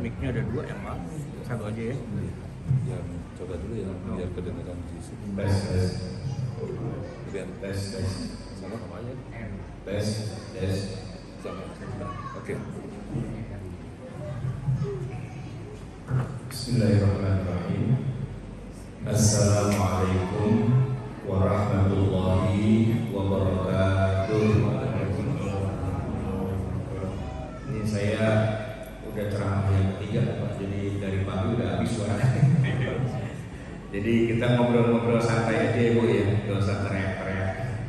mic-nya ada dua yang mana? Satu aja ya. Yang coba dulu ya biar kedengaran di sini. Biar tes sama aja. tes Sama. Oke. Bismillahirrahmanirrahim. Assalamualaikum warahmatullahi wabarakatuh. Ini saya udah ceramah yang ketiga Pak, jadi dari pagi udah habis suaranya. Jadi kita ngobrol-ngobrol santai aja Bu ya, gak usah teriak-teriak.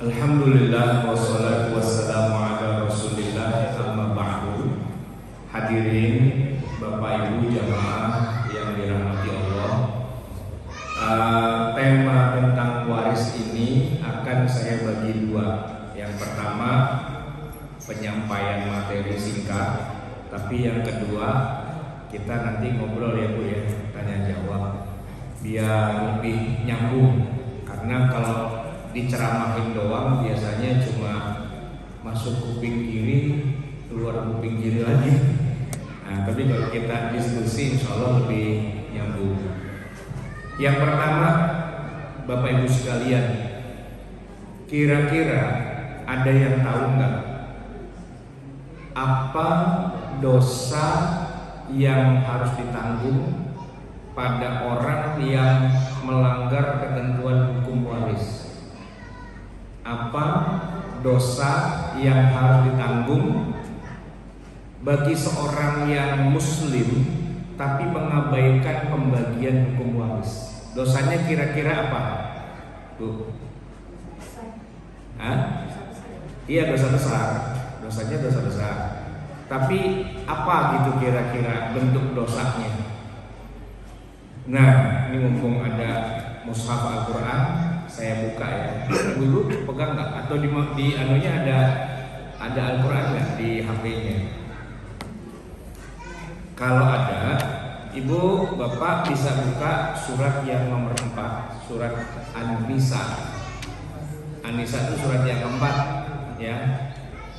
Alhamdulillah wassalatu wassalamu ala rasulillah amma ba'du. Hadirin Bapak Ibu jamaah yang dirahmati Allah, tema tentang waris ini akan saya bagi dua. Yang pertama penyampaian materi singkat, tapi yang kedua kita nanti ngobrol ya Bu ya, tanya jawab biar lebih nyambung. Karena kalau diceramahin doang biasanya cuma masuk kuping kiri keluar kuping kiri lagi. Nah, tapi kalau kita diskusi insya Allah lebih nyambung. Yang pertama, Bapak Ibu sekalian, kira-kira ada yang tahu nggak apa dosa yang harus ditanggung pada orang yang melanggar ketentuan hukum waris? Apa dosa yang harus ditanggung bagi seorang yang muslim tapi mengabaikan pembagian hukum waris? Dosanya kira-kira apa? Tuh. Hah? Iya, dosa besar. Dosanya dosa besar. Tapi apa gitu kira-kira bentuk dosanya? Nah, ini mumpung ada mushaf Al-Quran, saya buka ya. Dulu pegang nggak? Atau di anunya ada Al-Quran nggak di HP-nya? Kalau ada, Ibu Bapak bisa buka surat yang nomor 4, surat An-Nisa. An-Nisa itu surat yang keempat ya.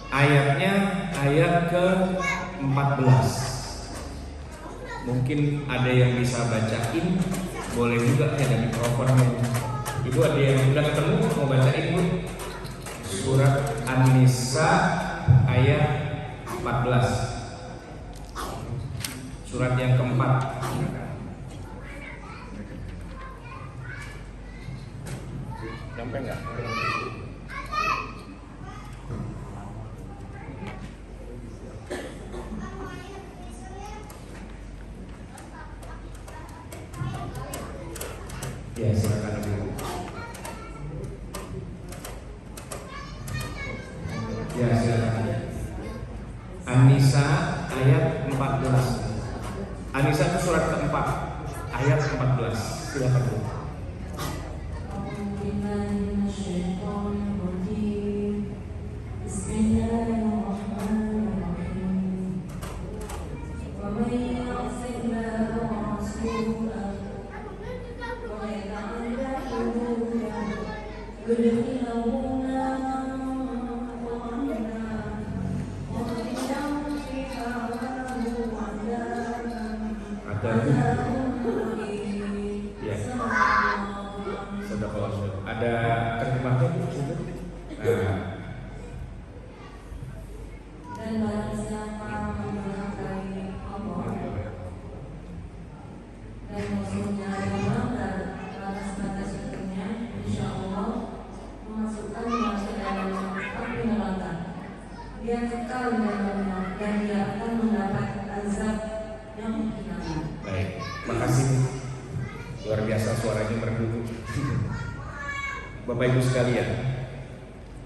Ayatnya ayat ke-14. Mungkin ada yang bisa bacain, boleh juga ya, ada mikrofonnya. Ibu ada yang sudah ketemu mau bacain Bu? Surat An-Nisa ayat 14. Surat yang keempat. Sampai nggak? Ya, silakan Ibu. Ya, silakan. An-Nisa ayat 14. An-Nisa itu surat keempat, ayat 14. Silakan Bu. Ada terjemahnya Bu? Dan barang siapa mendurhakai Allah dan Rasulnya yang melanggar batas-batas hukumnya, insya Allah memasukkan ke dalam api neraka. Dia kekal di dalamnya dan dia akan mendapat azab yang menghinakan. Baik, makasih. Luar biasa suaranya merdu. Bapak Ibu sekalian,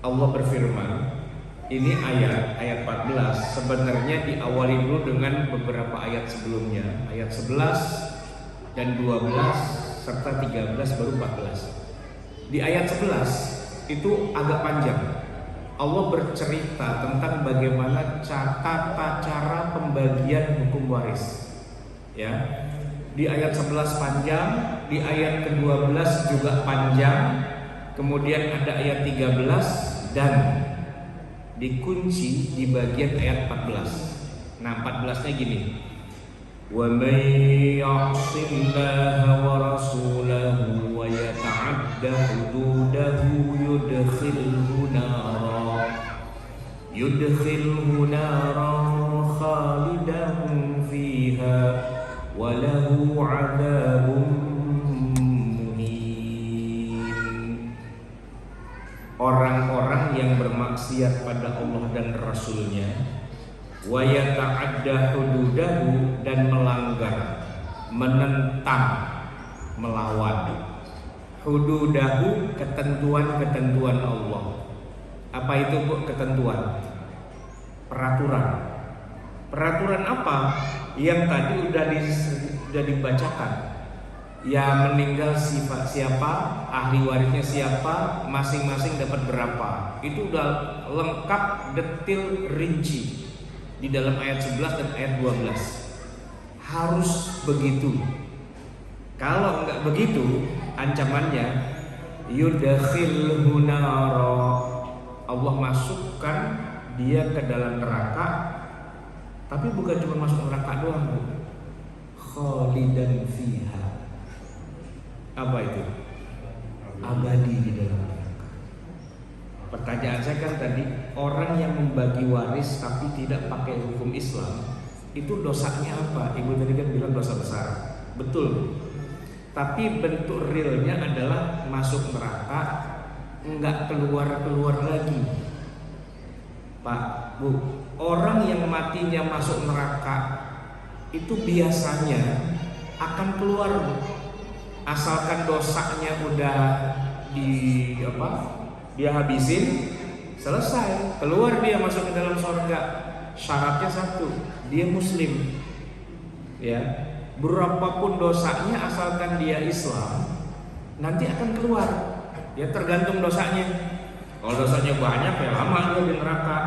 Allah berfirman, ini ayat 14 sebenarnya diawali dulu dengan beberapa ayat sebelumnya, ayat 11 dan 12 serta 13 baru 14. Di ayat 11 itu agak panjang. Allah bercerita tentang bagaimana tata cara pembagian hukum waris. Ya. Di ayat 11 panjang, di ayat ke-12 juga panjang. Kemudian ada ayat 13 dan dikunci di bagian ayat 14. Nah 14-nya gini. Wa may ya'sillaha wa rasulahu wa yata'adda hududahu yudkhilhu naran khalidan fiha wa lahu 'adzabun muhin. Orang-orang yang bermaksiat pada Allah dan Rasulnya, wa yata'adda hududahu, dan melanggar, menentang, melawan hududahu, ketentuan-ketentuan Allah. Apa itu Bu ketentuan? Peraturan. Peraturan apa? Yang tadi udah dibacakan. Ya meninggal siapa, ahli warisnya siapa, masing-masing dapat berapa. Itu udah lengkap, detil, rinci di dalam ayat 11 dan ayat 12. Harus begitu. Kalau enggak begitu, ancamannya yudkhilhu nara, Allah masukkan dia ke dalam neraka. Tapi bukan cuma masuk neraka doang, khalidan fiha. Apa itu? Abadi di dalam neraka. Pertanyaan saya kan tadi, orang yang membagi waris tapi tidak pakai hukum Islam, itu dosanya apa? Ibu tadi kan bilang dosa besar. Betul. Tapi bentuk realnya adalah masuk neraka, enggak keluar lagi. Pak, Bu, orang yang matinya masuk neraka itu biasanya akan keluar, Bu. Asalkan dosanya udah dia habisin, selesai, keluar dia masuk ke dalam surga. Syaratnya satu, dia muslim. Ya, berapapun dosanya asalkan dia Islam, nanti akan keluar. Ya tergantung dosanya. Kalau dosanya banyak ya lama dia di neraka.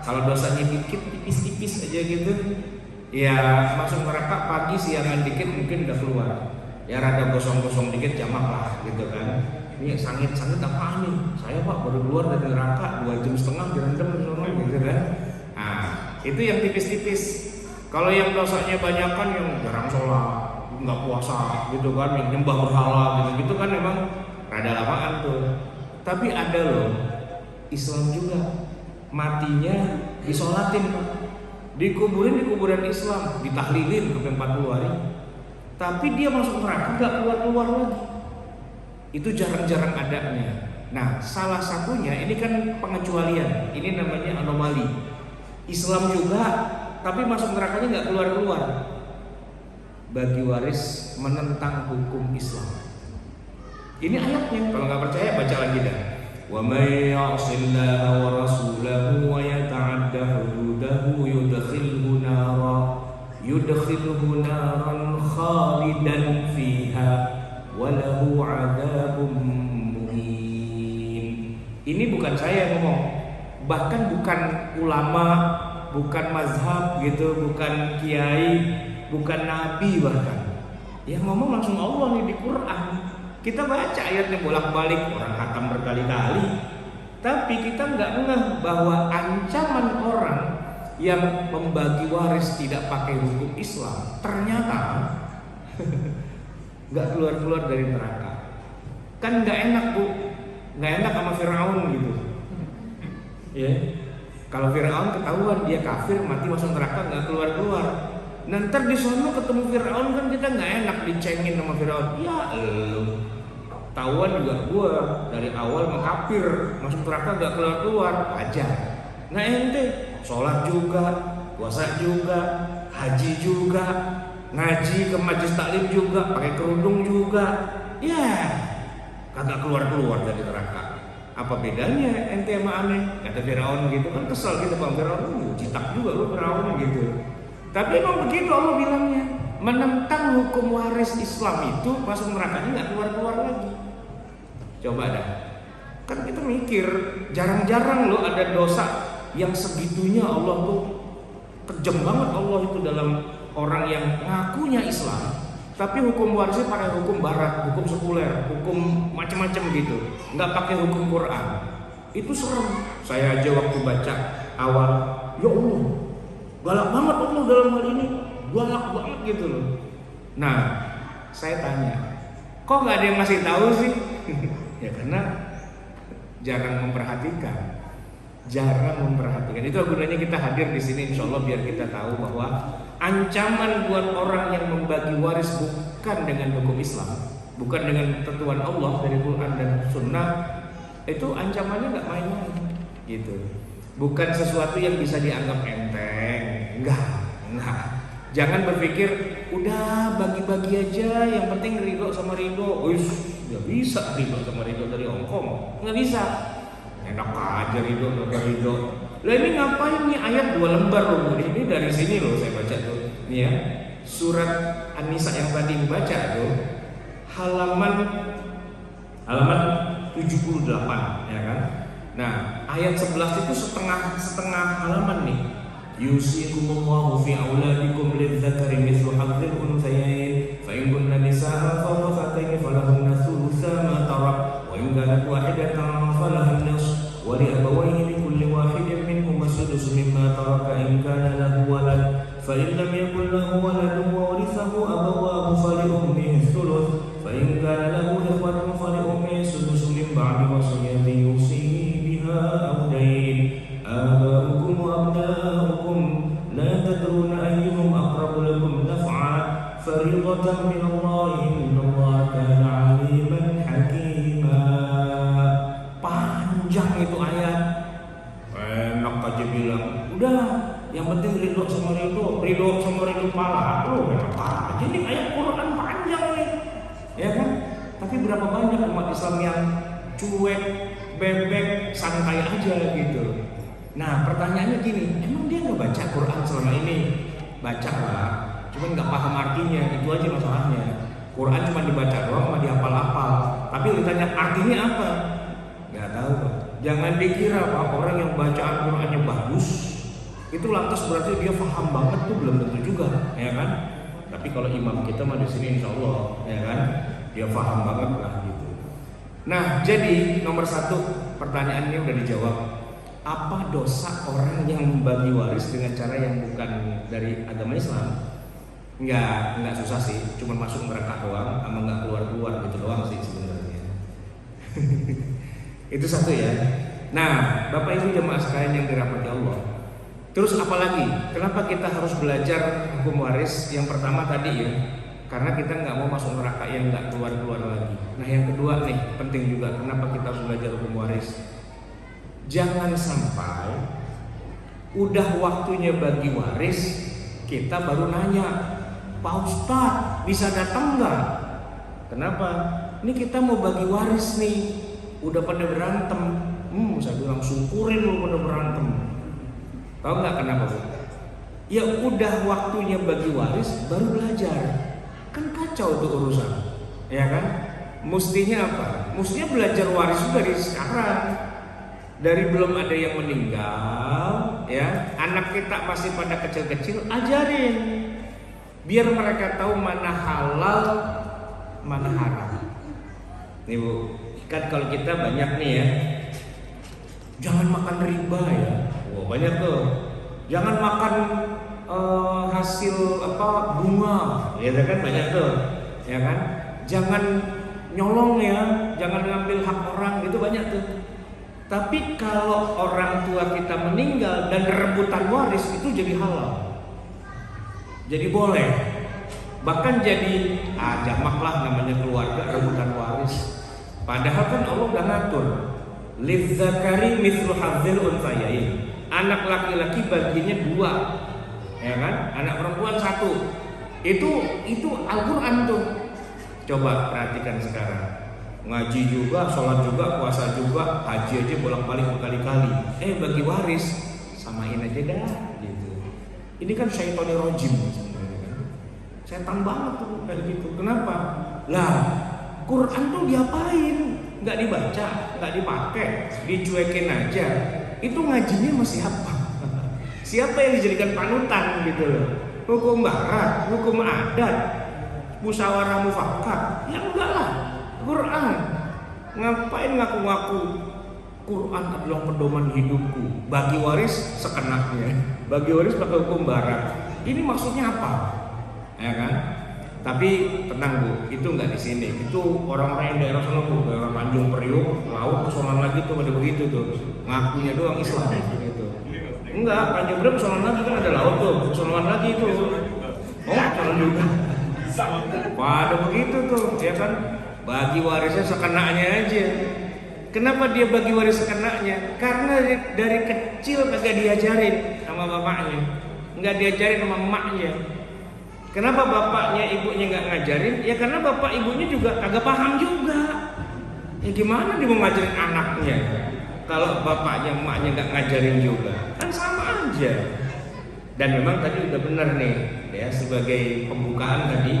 Kalau dosanya dikit, tipis-tipis aja gitu, ya masuk neraka pagi, siangan dikit mungkin udah keluar. Ya rada gosong-gosong dikit jamak lah gitu kan. Ini sangit-sangit apa nih? Saya Pak baru keluar dari neraka 2,5 jam direndam gitu kan. Nah itu yang tipis-tipis. Kalau yang dosanya banyak kan yang jarang sholat, nggak puasa gitu kan, yang nyembah berhala gitu kan memang rada lamaan tuh. Tapi ada loh Islam juga, matinya disolatin Pak, dikuburin di kuburan Islam, ditahlilin sampai 40 hari. Tapi dia masuk neraka nggak keluar lagi. Itu jarang-jarang adanya. Nah salah satunya ini kan pengecualian, ini namanya anomali. Islam juga, tapi masuk nerakanya nggak keluar. Bagi waris menentang hukum Islam. Ini ayatnya, kalau nggak percaya baca lagi dah. Wa may ya'sillaha wa rasulahu wa yata'adda hududahu yudkhilhu naran khalidan fiha wa lahu 'adzabun muhin. Ini bukan saya yang ngomong, bahkan bukan ulama, bukan mazhab gitu, bukan kiai, bukan nabi bahkan. Yang ngomong langsung Allah nih di Quran. Kita baca ayatnya bolak-balik, orang khatam berkali-kali, tapi kita nggak ngeh bahwa ancaman orang yang membagi waris tidak pakai hukum Islam ternyata nggak keluar dari neraka. Kan nggak enak Bu, nggak enak sama Firaun gitu. Ya, kalau Firaun ketahuan dia kafir mati masuk neraka nggak keluar. Nanti di sana ketemu Firaun kan kita nggak enak dicengin sama Firaun. Ya tahuan juga gua dari awal mengkafir masuk neraka nggak keluar aja. Nah ente sholat juga, puasa juga, haji juga, ngaji ke majelis taklim juga, pakai kerudung juga, ya kagak keluar dari neraka. Apa bedanya ente sama aneh? Kata Firaun gitu kan, kesel gitu Bang Firaun, citak juga lu Firaun gitu. Tapi emang begitu Allah bilangnya, menentang hukum waris Islam itu masuk nerakanya nggak keluar lagi. Coba dah, kan kita mikir jarang-jarang loh ada dosa yang segitunya Allah tuh kejam banget Allah itu dalam orang yang ngakunya Islam, tapi hukum warisnya pakai hukum barat, hukum sekuler, hukum macam-macam gitu, nggak pakai hukum Quran. Itu serem. Saya aja waktu baca awal, ya Allah, galak banget Allah dalam hal ini, galak banget gitu loh. Nah, saya tanya, kok nggak ada yang ngasih tahu sih? Ya karena jarang memperhatikan. Itu gunanya kita hadir di sini, insya Allah biar kita tahu bahwa ancaman buat orang yang membagi waris bukan dengan hukum Islam, bukan dengan ketentuan Allah dari Quran dan Sunnah, itu ancamannya nggak main-main, gitu. Bukan sesuatu yang bisa dianggap enteng, enggak. Jangan berpikir udah bagi-bagi aja, yang penting ridho sama ridho. Nggak bisa ridho sama ridho dari Hongkong, nggak bisa. Enak aja ridho. Lah ini ngapain nih ayat 2 lembar loh. Ini dari sini loh saya baca tuh. Nih ya, surat An-Nisa yang tadi dibaca tuh halaman 78 ya kan. Nah, ayat 11 itu setengah halaman nih. Yusikumullahu fi auladikum lidzakari mithlu hadzil unthayain fa in kunna nisaa'a fawqa fatayni falahunna thulutsa ma tarak wa in kanat wahidatan falaha nisfu wa li abawayhi likulli wahidin minhum as-sudus mimma taraka in kana lahu walad fa in lam yakul lahu waladun wa warithahu abawahu fali ummihi thuluth fa in kana lahu ikhwatun fali ummihi sudus min ba'di wasiyatin yusi biha aw dayn aba'ukum wa abna'ukum la tadruna ayyuhum aqrabu lakum naf'a fariidatan min Allah innallaha kana 'aliman hakima. Panjang itu ayat. Enak aja bilang, udah yang penting ridho sama ridho pala. Enak aja ini ayat Quran panjang nih. Ya kan? Tapi berapa banyak umat Islam yang cuek, bebek, santai aja gitu. Nah pertanyaannya gini, emang dia nggak baca Quran selama ini? Baca lah, cuman nggak paham artinya, itu aja masalahnya. Quran cuma dibaca doang, cuma dihafal-hafal. Tapi ditanya artinya apa? Nggak tahu Pak. Jangan dikira Pak, orang yang bacaan Qurannya bagus itu lantas berarti dia paham banget, tuh belum tentu juga, ya kan? Tapi kalau imam kita mah di sini insya Allah, ya kan? Dia paham banget lah gitu. Nah jadi nomor 1 pertanyaannya udah dijawab. Apa dosa orang yang membagi waris dengan cara yang bukan dari agama Islam? Nggak susah sih, cuma masuk neraka doang, sama nggak keluar gitu doang sih sebenarnya. Itu satu ya. Nah, Bapak Ibu jemaah sekalian yang dirahmati Allah. Terus apalagi? Kenapa kita harus belajar hukum waris? Yang pertama tadi ya, karena kita nggak mau masuk neraka yang nggak keluar lagi. Nah, yang kedua nih penting juga, kenapa kita harus belajar hukum waris? Jangan sampai udah waktunya bagi waris kita baru nanya, Pak Ustadz bisa datang nggak? Kenapa? Ini kita mau bagi waris nih, udah pada berantem. Saya bilang syukurin lu pada berantem. Tahu nggak kenapa? Ya udah waktunya bagi waris baru belajar. Kan kacau tuh urusan, ya kan? Mestinya apa? Mestinya belajar waris itu dari sekarang. Dari belum ada yang meninggal, ya, anak kita masih pada kecil-kecil, ajarin, biar mereka tahu mana halal, mana haram. Nih Bu, kan kalau kita banyak nih ya, jangan makan riba ya, banyak tuh, jangan makan hasil bunga, ya kan banyak tuh, ya kan, jangan nyolong ya, jangan ngambil hak orang, itu banyak tuh. Tapi kalau orang tua kita meninggal dan rebutan waris itu jadi halal, jadi boleh, bahkan jadi jamak lah namanya keluarga rebutan waris. Padahal kan Allah udah ngatur lidzakari mithlu hadzil unthayain, anak laki-laki baginya 2, ya kan, anak perempuan 1. Itu Al-Quran tuh. Coba perhatikan sekarang. Ngaji juga, sholat juga, puasa juga, haji aja bolak-balik berkali-kali. Bagi waris samain aja dah gitu. Ini kan syaitonir rojim sebenarnya kan. Setan banget tuh kayak gitu. Kenapa? Lah, Quran tuh diapain? Nggak dibaca, nggak dipakai, dicuekin aja. Itu ngajinya masih apa? Siapa yang dijadikan panutan gitu loh? Hukum barat, hukum adat, musyawarah mufakat? Ya enggak lah. Quran, ngapain ngaku-ngaku Quran adalah pedoman hidupku. Bagi waris sekenaknya. Bagi waris pakai hukum barat. Ini maksudnya apa? Ya kan? Tapi tenang Bu, itu nggak di sini. Itu orang-orang yang daerah sana Bu, daerah Tanjung Priok, laut persoalan lagi tuh pada begitu tuh. Ngakunya doang Islam gitu. Enggak, Tanjung Priok persoalan lagi kan ada laut tuh, persoalan lagi itu. Oh, persoalan juga. Pada begitu tuh, ya kan? Bagi warisnya sekenaknya aja. Kenapa dia bagi waris sekenaknya? Karena dari kecil kagak diajarin sama bapaknya, nggak diajarin sama emaknya. Kenapa bapaknya ibunya nggak ngajarin? Ya karena bapak ibunya juga kagak paham juga. Ya gimana dia mau ngajarin anaknya kalau bapaknya emaknya nggak ngajarin juga? Kan sama aja. Dan memang tadi udah benar nih, ya sebagai pembukaan tadi,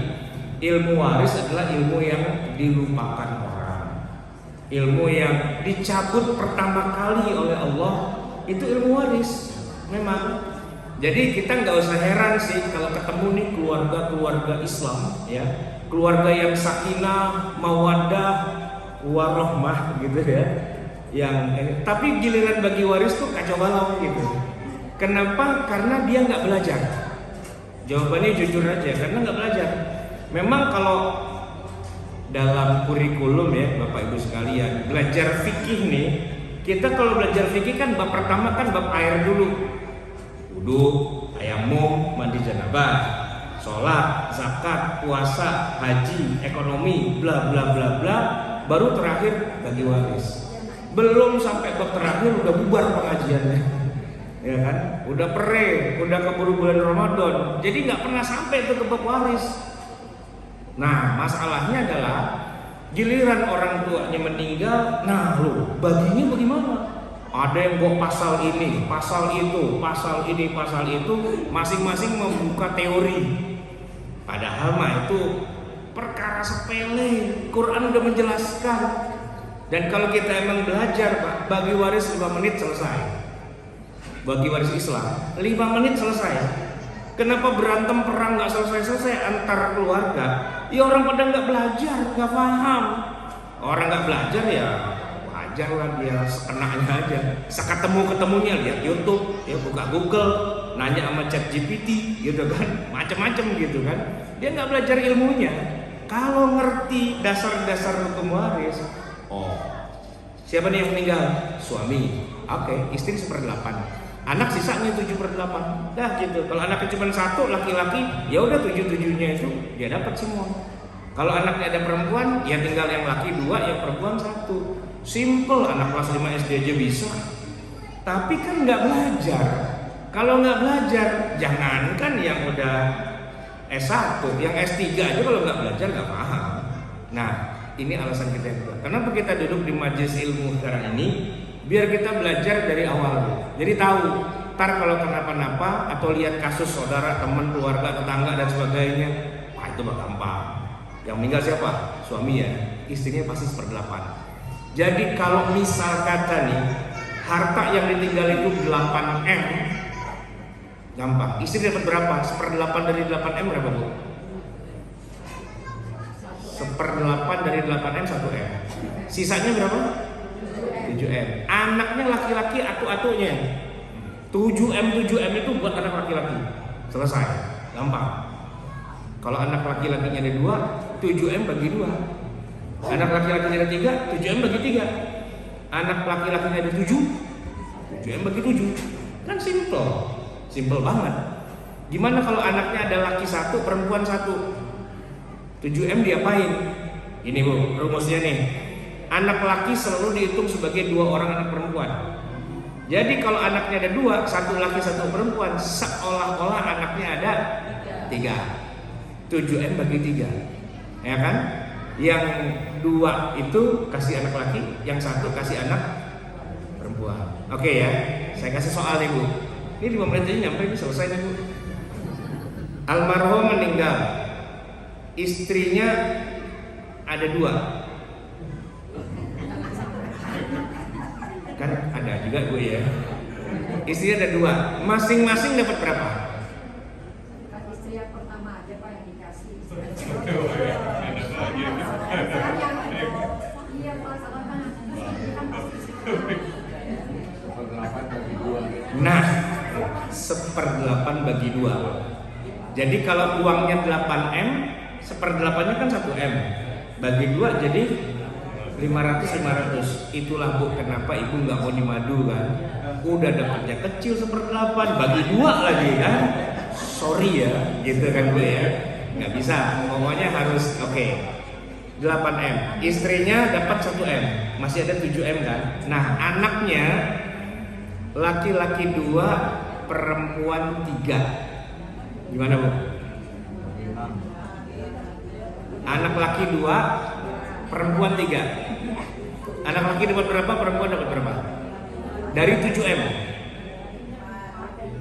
ilmu waris adalah ilmu yang dilupakan orang. Ilmu yang dicabut pertama kali oleh Allah itu ilmu waris. Memang. Jadi kita nggak usah heran sih kalau ketemu nih keluarga-keluarga Islam, ya, keluarga yang sakinah, mawaddah, warahmah gitu ya. Tapi giliran bagi waris tuh kacau balau gitu. Kenapa? Karena dia nggak belajar. Jawabannya jujur aja, karena nggak belajar. Memang kalau dalam kurikulum ya Bapak Ibu sekalian, belajar fikih nih, kita kalau belajar fikih kan bab pertama kan bab air dulu. Wudu, tayamum, mandi janabah, sholat, zakat, puasa, haji, ekonomi, bla bla bla bla, baru terakhir bagi waris. Belum sampai bab terakhir udah bubar pengajiannya, ya kan? Udah pere, udah keburu bulan Ramadan, jadi nggak pernah sampai itu ke bab waris. Nah, masalahnya adalah giliran orang tuanya meninggal, nah lo baginya bagaimana? Ada yang bawa pasal ini, pasal itu, pasal ini, pasal itu, masing-masing membuka teori. Padahal mah itu perkara sepele. Quran udah menjelaskan. Dan kalau kita emang belajar, Pak, bagi waris 5 menit selesai. Bagi waris Islam 5 menit selesai. Kenapa berantem perang nggak selesai-selesai antar keluarga? Ya orang pada nggak belajar, nggak paham. Orang nggak belajar ya wajar lah dia sekenaknya aja. Seketemunya lihat YouTube, ya buka Google, nanya sama ChatGPT gitu kan, macam-macam gitu kan. Dia nggak belajar ilmunya. Kalau ngerti dasar-dasar hukum waris, oh siapa nih yang meninggal? Suami. Oke, istri 1/8. Anak sisanya 7/8. Dah gitu. Kalau anaknya cuma 1 laki-laki, ya udah 7/7-nya itu dia dapat semua. Kalau anaknya ada perempuan, ya tinggal yang laki 2, yang perempuan 1. Simple, anak kelas 5 SD aja bisa. Tapi kan nggak belajar. Kalau nggak belajar, jangankan yang udah S1, yang S3 aja kalau nggak belajar nggak paham. Nah, ini alasan kita yang kedua. Kenapa kita duduk di majelis ilmu sekarang ini? Biar kita belajar dari awal. Jadi tahu, ntar kalau kenapa-napa atau lihat kasus saudara, teman, keluarga, tetangga dan sebagainya, wah itu bakal gampang. Yang meninggal siapa? Suami ya, istrinya pasti 1/8. Jadi kalau misal kata nih, harta yang ditinggal itu 8M, gampang. Istri dapat berapa? 1/8 dari 8M berapa Bu? 1/8 dari 8M 1M. Sisanya berapa? 7M. Anaknya laki-laki atu-atunya 7M itu buat anak laki-laki. Selesai, gampang. Kalau anak laki-lakinya ada 2, 7M bagi 2. Anak laki-lakinya ada 3, 7M bagi 3. Anak laki-lakinya ada 7, 7M bagi 7. Kan simple banget. Gimana kalau anaknya ada laki 1, perempuan 1? 7M diapain? Ini Bu, rumusnya nih. Anak laki selalu dihitung sebagai 2 orang anak perempuan. Jadi kalau anaknya ada 2, 1 laki 1 perempuan, seolah-olah anaknya ada 3. 7M bagi 3, ya kan? Yang 2 itu kasih anak laki, yang 1 kasih anak perempuan. Oke ya, saya kasih soal nih Bu. Ini 5 menit aja nyampe, ini selesai nih Bu. Almarhum meninggal, istrinya ada 2. Kan ada juga gue ya. Istrinya ada 2, masing-masing dapat berapa? Istri yang pertama aja Pak yang dikasih. Iya Pak, soalnya kan pasti. 1/8 bagi 2. Nah, 1/8 bagi 2. Jadi kalau uangnya 8M, 1/8-nya kan 1M. Bagi 2 jadi 500. Itulah Bu kenapa Ibu nggak mau di madu kan. Udah dapatnya kecil 1/8, bagi 2 lagi kan. Sorry ya, gitu kan Bu ya. Nggak bisa, pokoknya harus oke. 8M, istrinya dapat 1M, masih ada 7M kan. Nah anaknya laki-laki 2, perempuan 3. Gimana Bu? Anak laki 2, perempuan 3. Anak laki dapat berapa, perempuan dapat berapa? Dari 7M.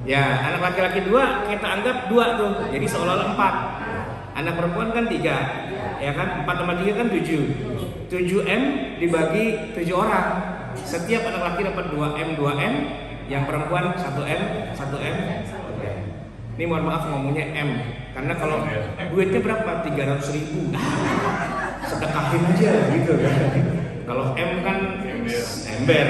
Ya, anak laki-laki 2 kita anggap 2 tuh, jadi seolah-olah 4. Anak perempuan kan 3, ya kan? 4 tambah 3 kan 7. 7M dibagi 7 orang. Setiap anak laki dapat 2M, yang perempuan 1M. Ini mohon maaf ngomongnya M, karena kalau duitnya berapa? 300.000. Sedekahin aja gitu kan. Kalau M kan ember.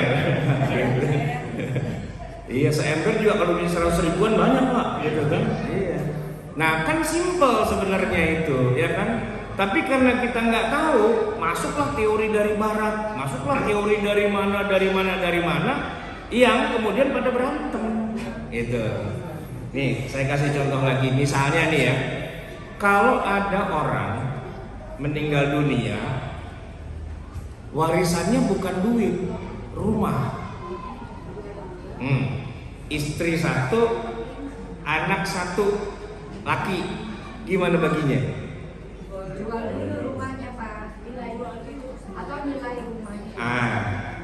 Iya, seember juga kalau bisa 100.000-an banyak Pak, gitu kan? Iya. Nah kan simple sebenarnya itu, ya kan? Tapi karena kita nggak tahu, masuklah teori dari barat, masuklah teori dari mana, yang kemudian pada berantem, gitu. Nih, saya kasih contoh lagi. Misalnya nih ya, kalau ada orang meninggal dunia, warisannya bukan duit, rumah. Istri 1, anak 1, laki, gimana baginya? Jual dulu rumahnya Pak, atau nilai rumahnya.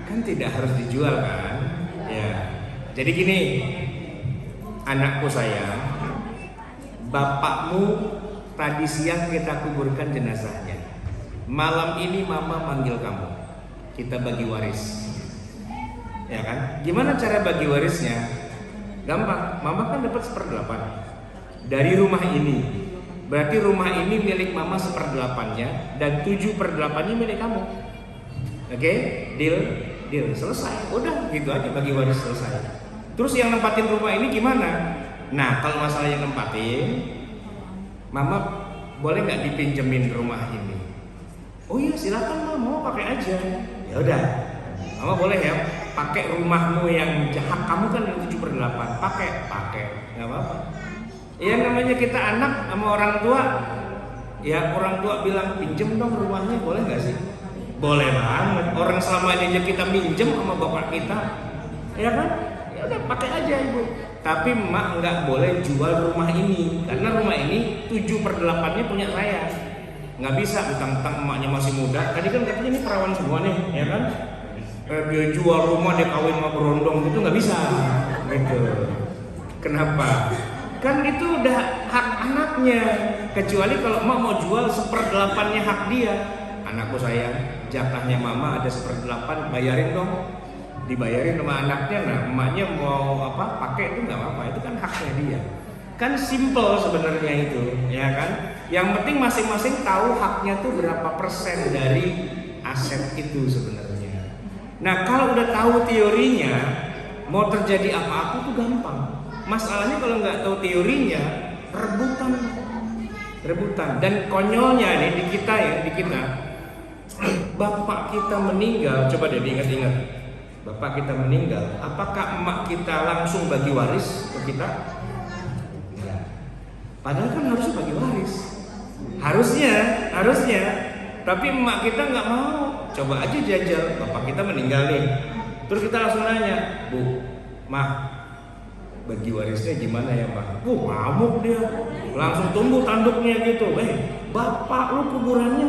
Kan tidak harus dijual kan? Ya. Jadi gini, anakku sayang, bapakmu tadi siang kita kuburkan jenazahnya. Malam ini mama manggil kamu, kita bagi waris. Ya kan? Gimana cara bagi warisnya? Gampang, mama kan dapat 1/8 dari rumah ini. Berarti rumah ini milik mama 1/8-nya dan 7/8-nya milik kamu. Oke? Deal? Selesai. Udah gitu aja, bagi waris selesai. Terus yang nempatin rumah ini gimana? Nah, kalau masalah yang nempatin, mama boleh nggak dipinjemin rumah ini? Oh iya, silakan mama, mau pakai aja. Ya udah, mama boleh ya pakai rumahmu yang hak kamu kan yang 7/8, pakai, nggak apa-apa. Ya namanya kita anak sama orang tua, ya orang tua bilang pinjem dong rumahnya, boleh nggak sih? Boleh banget. Orang selama ini aja kita minjem sama bapak kita, ya kan? Ya udah pakai aja ibu. Tapi emak nggak boleh jual rumah ini, karena rumah ini 7/8-nya punya saya. Nggak bisa, mentang-mentang emaknya masih muda. Tadi kan katanya ini perawan semua nih, ya kan? Dia jual rumah, dia kawin sama berondong gitu nggak bisa, gitu. Kenapa? Kan itu udah hak anaknya. Kecuali kalau emak mau jual 1/8-nya hak dia. Anakku sayang, jatahnya mama ada 1/8, bayarin dong. Dibayarin sama anaknya. Nah emaknya mau apa pakai itu nggak apa-apa, itu kan haknya dia. Kan simple sebenarnya itu, ya kan? Yang penting masing-masing tahu haknya tuh berapa persen dari aset itu sebenarnya. Nah kalau udah tahu teorinya, mau terjadi apa-apa tuh gampang. Masalahnya kalau nggak tahu teorinya, rebutan. Dan konyolnya nih di kita, bapak kita meninggal, coba deh diingat-ingat. Bapak kita meninggal, apakah emak kita langsung bagi waris ke kita? Enggak. Padahal kan harusnya bagi waris. Harusnya. Tapi emak kita nggak mau. Coba aja jajal, bapak kita meninggal nih. Terus kita langsung nanya, Bu, Mah, bagi warisnya gimana ya Pak? Ngamuk dia, langsung tumbuh tanduknya gitu. Bapak lu kuburannya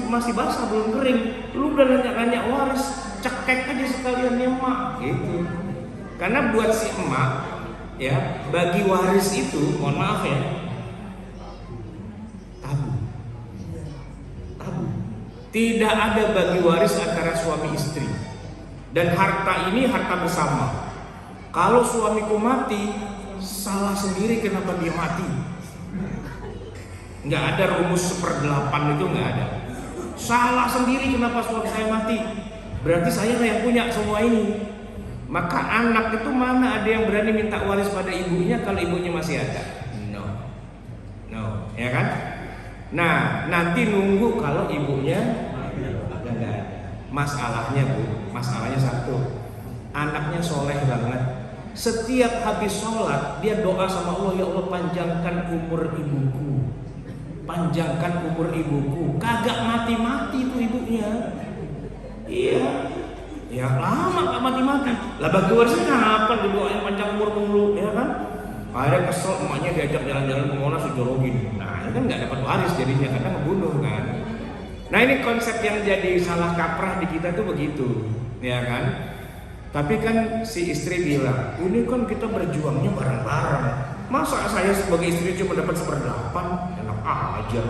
masih basah, belum kering. Lu udah nanya waris, cekek aja sekalian ya Mak, gitu. Karena buat si emak, ya bagi waris itu, mohon maaf ya, tabu. Tidak ada bagi waris antara suami istri. Dan harta ini harta bersama. Kalau suamiku mati, salah sendiri kenapa dia mati. Nggak ada rumus 1/8 itu, nggak ada. salah sendiri kenapa suami saya mati. Berarti saya yang punya semua ini. Maka anak itu mana ada yang berani minta waris pada ibunya kalau ibunya masih ada? No, ya kan? Nah, nanti nunggu kalau ibunya udah nggak ada. Masalahnya Bu, masalahnya satu, anaknya soleh banget. Setiap habis sholat dia doa sama Allah, ya Allah panjangkan umur ibuku, panjangkan umur ibuku. Kagak mati-mati tuh ibunya. Iya. Ya lama gak mati-mati. Lah bagi warisnya kapan didoain panjang umur mulu, ya kan? Akhirnya kesel emaknya diajak jalan-jalan ke Monas dijorogin. Nah ini kan gak dapat waris jadinya karena ngebunuh kan. Nah ini konsep yang jadi salah kaprah di kita tuh begitu, ya kan? Tapi kan si istri bilang, ini kan kita berjuangnya bareng-bareng. Masa saya sebagai istri cuma dapat 1/8? Enak aja.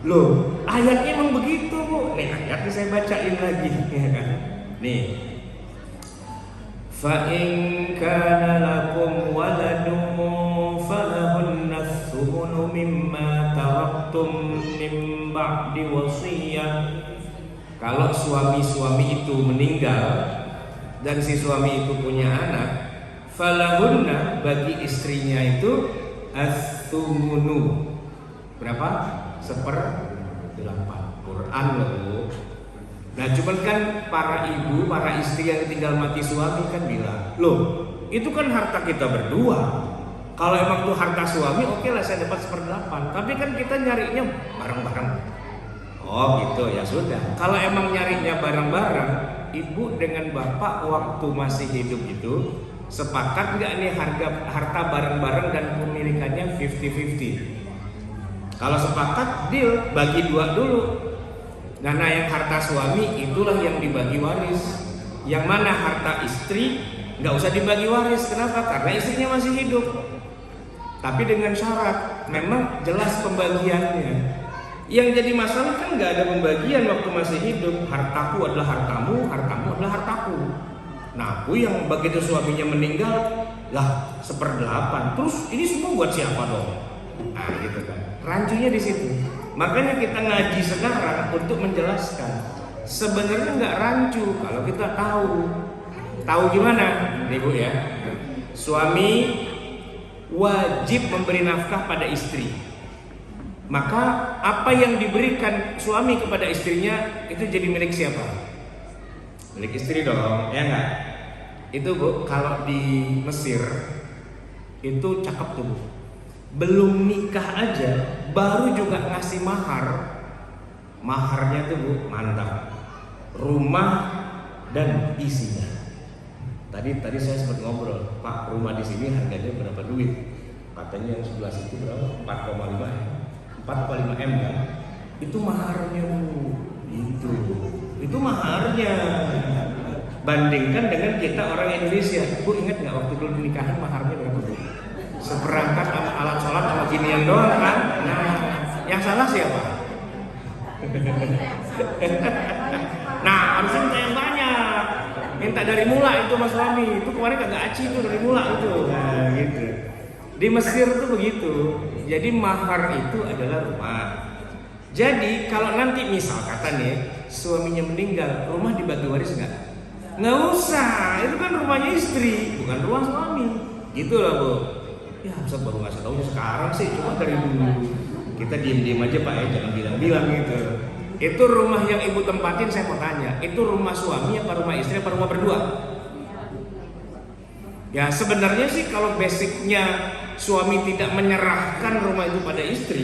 Loh, ayatnya emang begitu Bu. Nih ayatnya saya bacain lagi, ya kan? Nih, fa in kana lakum waladun falahunna thumunu mimma taraktum min ba'di wasiyah. Kalau suami-suami itu meninggal dan si suami itu punya anak, falahunna bagi istrinya itu as-thumunu. Berapa? 1/8. Quran loh Bu. Nah cuman kan para ibu, para istri yang tinggal mati suami kan bilang, loh itu kan harta kita berdua. Kalau emang tuh harta suami, oke lah saya dapat 1/8. Tapi kan kita nyarinya bareng-bareng. Oh gitu, ya sudah. Kalau emang nyarinya bareng-bareng, ibu dengan bapak waktu masih hidup itu sepakat nggak nih harta bareng-bareng dan pemilikannya 50-50? Kalau sepakat, deal, bagi 2 dulu. Nah yang harta suami itulah yang dibagi waris. Yang mana harta istri nggak usah dibagi waris. Kenapa? Karena istrinya masih hidup. Tapi dengan syarat, memang jelas pembagiannya. Yang jadi masalah kan nggak ada pembagian waktu masih hidup. Hartaku adalah hartamu, hartamu adalah hartaku. Nah aku yang begitu suaminya meninggal, lah 1/8. Terus ini semua buat siapa dong? Nah gitu kan. Rancunya di situ. Makanya kita ngaji sekarang untuk menjelaskan. Sebenarnya nggak rancu kalau kita tahu gimana, nih Bu ya. Suami wajib memberi nafkah pada istri. Maka apa yang diberikan suami kepada istrinya itu jadi milik siapa? Milik istri dong, ya nggak? Itu Bu, kalau di Mesir itu cakep tuh Bu. Belum nikah aja baru juga ngasih mahar. Maharnya tuh Bu mantap, rumah dan isinya. Tadi saya sempat ngobrol, Pak rumah di sini harganya berapa duit? Katanya yang sebelah situ berapa? 4,5 M, 4,5 M kan? Itu maharnya Bu. Itu maharnya. Bandingkan dengan kita orang Indonesia. Bu ingat nggak waktu dulu nikahan maharnya berapa Bu? Seperangkat alat sholat sama ginian doang kan? Nah, yang salah siapa? Nah, harusnya minta yang banyak. Minta dari mula itu mas suami. Itu kemarin kagak aci itu dari mula itu. Nah, gitu. Di Mesir tuh begitu. Jadi mahar itu adalah rumah. Jadi kalau nanti misal kata nih suaminya meninggal, rumah dibagi waris nggak? Nggak usah. Itu kan rumahnya istri, bukan rumah suami. Gitu lah Bu. Ya Ustaz baru ngasih tahu sekarang sih, cuma dari dulu kita diem aja Pak ya, jangan bilang gitu. Itu rumah yang ibu tempatin, saya mau tanya, itu rumah suami apa rumah istri apa rumah berdua? Ya sebenarnya sih kalau basicnya suami tidak menyerahkan rumah itu pada istri,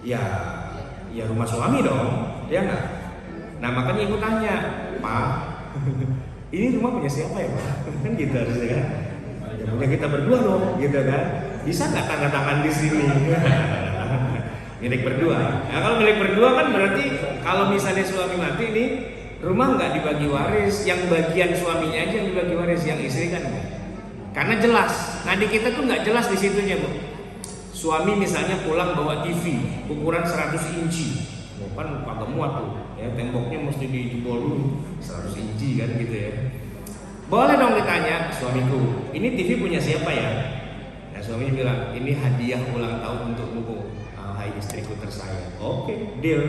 ya rumah suami dong, ya nggak? Nah makanya ibu tanya, Pak, ini rumah punya siapa ya Pak? Kan gitu harusnya kan? Ya punya kita berdua dong, gitu kan? Bisa nggak tanda tangan di sini? Milik berdua. Nah kalau milik berdua kan berarti kalau misalnya suami mati nih rumah nggak dibagi waris, yang bagian suaminya aja yang dibagi waris, yang istri kan enggak. Karena jelas. Nah di kita tuh nggak jelas di situnya Bu. Suami misalnya pulang bawa TV ukuran 100 inci, kan kagak muat tuh, ya temboknya mesti dijebol dulu 100 inci kan gitu ya. Boleh dong ditanya suamiku, ini TV punya siapa ya? Nah suaminya bilang ini hadiah ulang tahun untukmu, hai istriku tersayang. Oke, deal.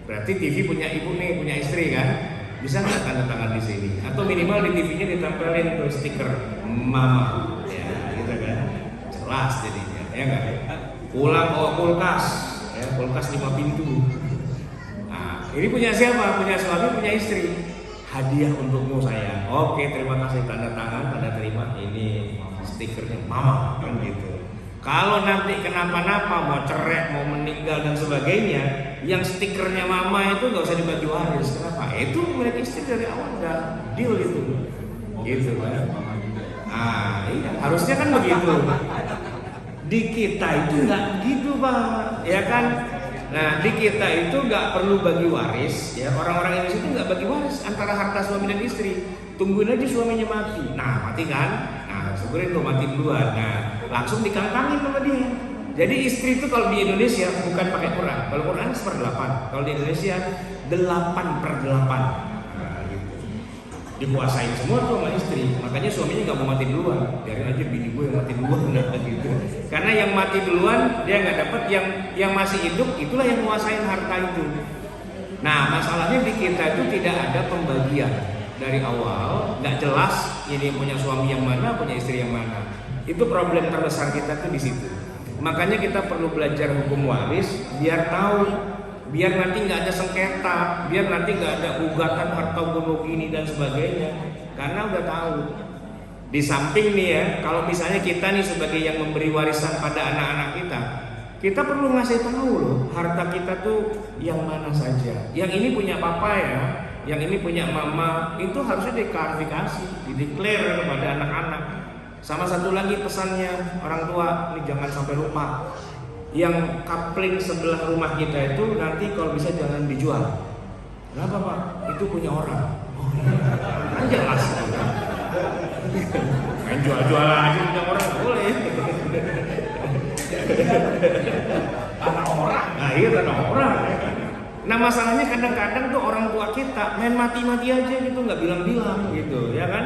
Berarti TV punya ibu nih, punya istri kan? Bisa nggak tanda tangan di sini? Atau minimal di TV-nya ditempelin tuh stiker mama, ya gitu kan? Jelas jadinya, ya nggak? Pulang bawa kulkas, ya kulkas 5 pintu. Nah, ini punya siapa? Punya suami, punya istri. Hadiah untukmu sayang. Oke, terima kasih, tanda tangan, tanda terima. Ini stikernya mama kan gitu. Kalau nanti kenapa-napa, mau cerai, mau meninggal dan sebagainya, yang stikernya mama itu nggak usah dibagi waris. Kenapa? Itu milik istri dari awal udah deal itu, gitu kan? Ah, iya, harusnya kan begitu. Di kita itu nggak gitu, Pak, ya kan? Nah, di kita itu nggak perlu bagi waris, ya orang-orang Indonesia itu nggak bagi waris antara harta suami dan istri. Tungguin aja suaminya mati. Nah, mati kan? Nah, syukurin tuh mati duluan. Nah, langsung dikantangin sama dia. Jadi istri itu kalau di Indonesia bukan pakai Quran. Kalau Quran 1/8. Kalau di Indonesia 8/8. Nah, gitu. Dikuasain semua tuh sama istri. Makanya suaminya nggak mau mati duluan. Biarin aja bini gue yang mati duluan, nah, gitu. Karena yang mati duluan dia nggak dapat, yang masih hidup itulah yang menguasain harta itu. Nah, masalahnya di kita itu tidak ada pembagian dari awal, nggak jelas ini punya suami yang mana, punya istri yang mana. Itu problem terbesar kita tuh di situ. Makanya kita perlu belajar hukum waris biar tahu, biar nanti nggak ada sengketa, biar nanti nggak ada gugatan harta gono gini dan sebagainya. Karena udah tahu. Di samping nih ya, kalau misalnya kita nih sebagai yang memberi warisan pada anak-anak kita perlu ngasih tahu loh, harta kita tuh yang mana saja. Yang ini punya papa ya, yang ini punya mama, itu harusnya diklarifikasi, dideklar kepada anak-anak. Sama satu lagi pesannya orang tua, ini jangan sampai lupa. Yang kapling sebelah rumah kita itu nanti kalau bisa jangan dijual. Kenapa Pak? Itu punya orang. Oh iya, kan jelas. Main jual-jual aja punya orang boleh. Tanah orang. Nah iya tanah orang. Nah masalahnya kadang-kadang tuh orang tua kita main mati-mati aja gitu, nggak bilang-bilang gitu, ya kan?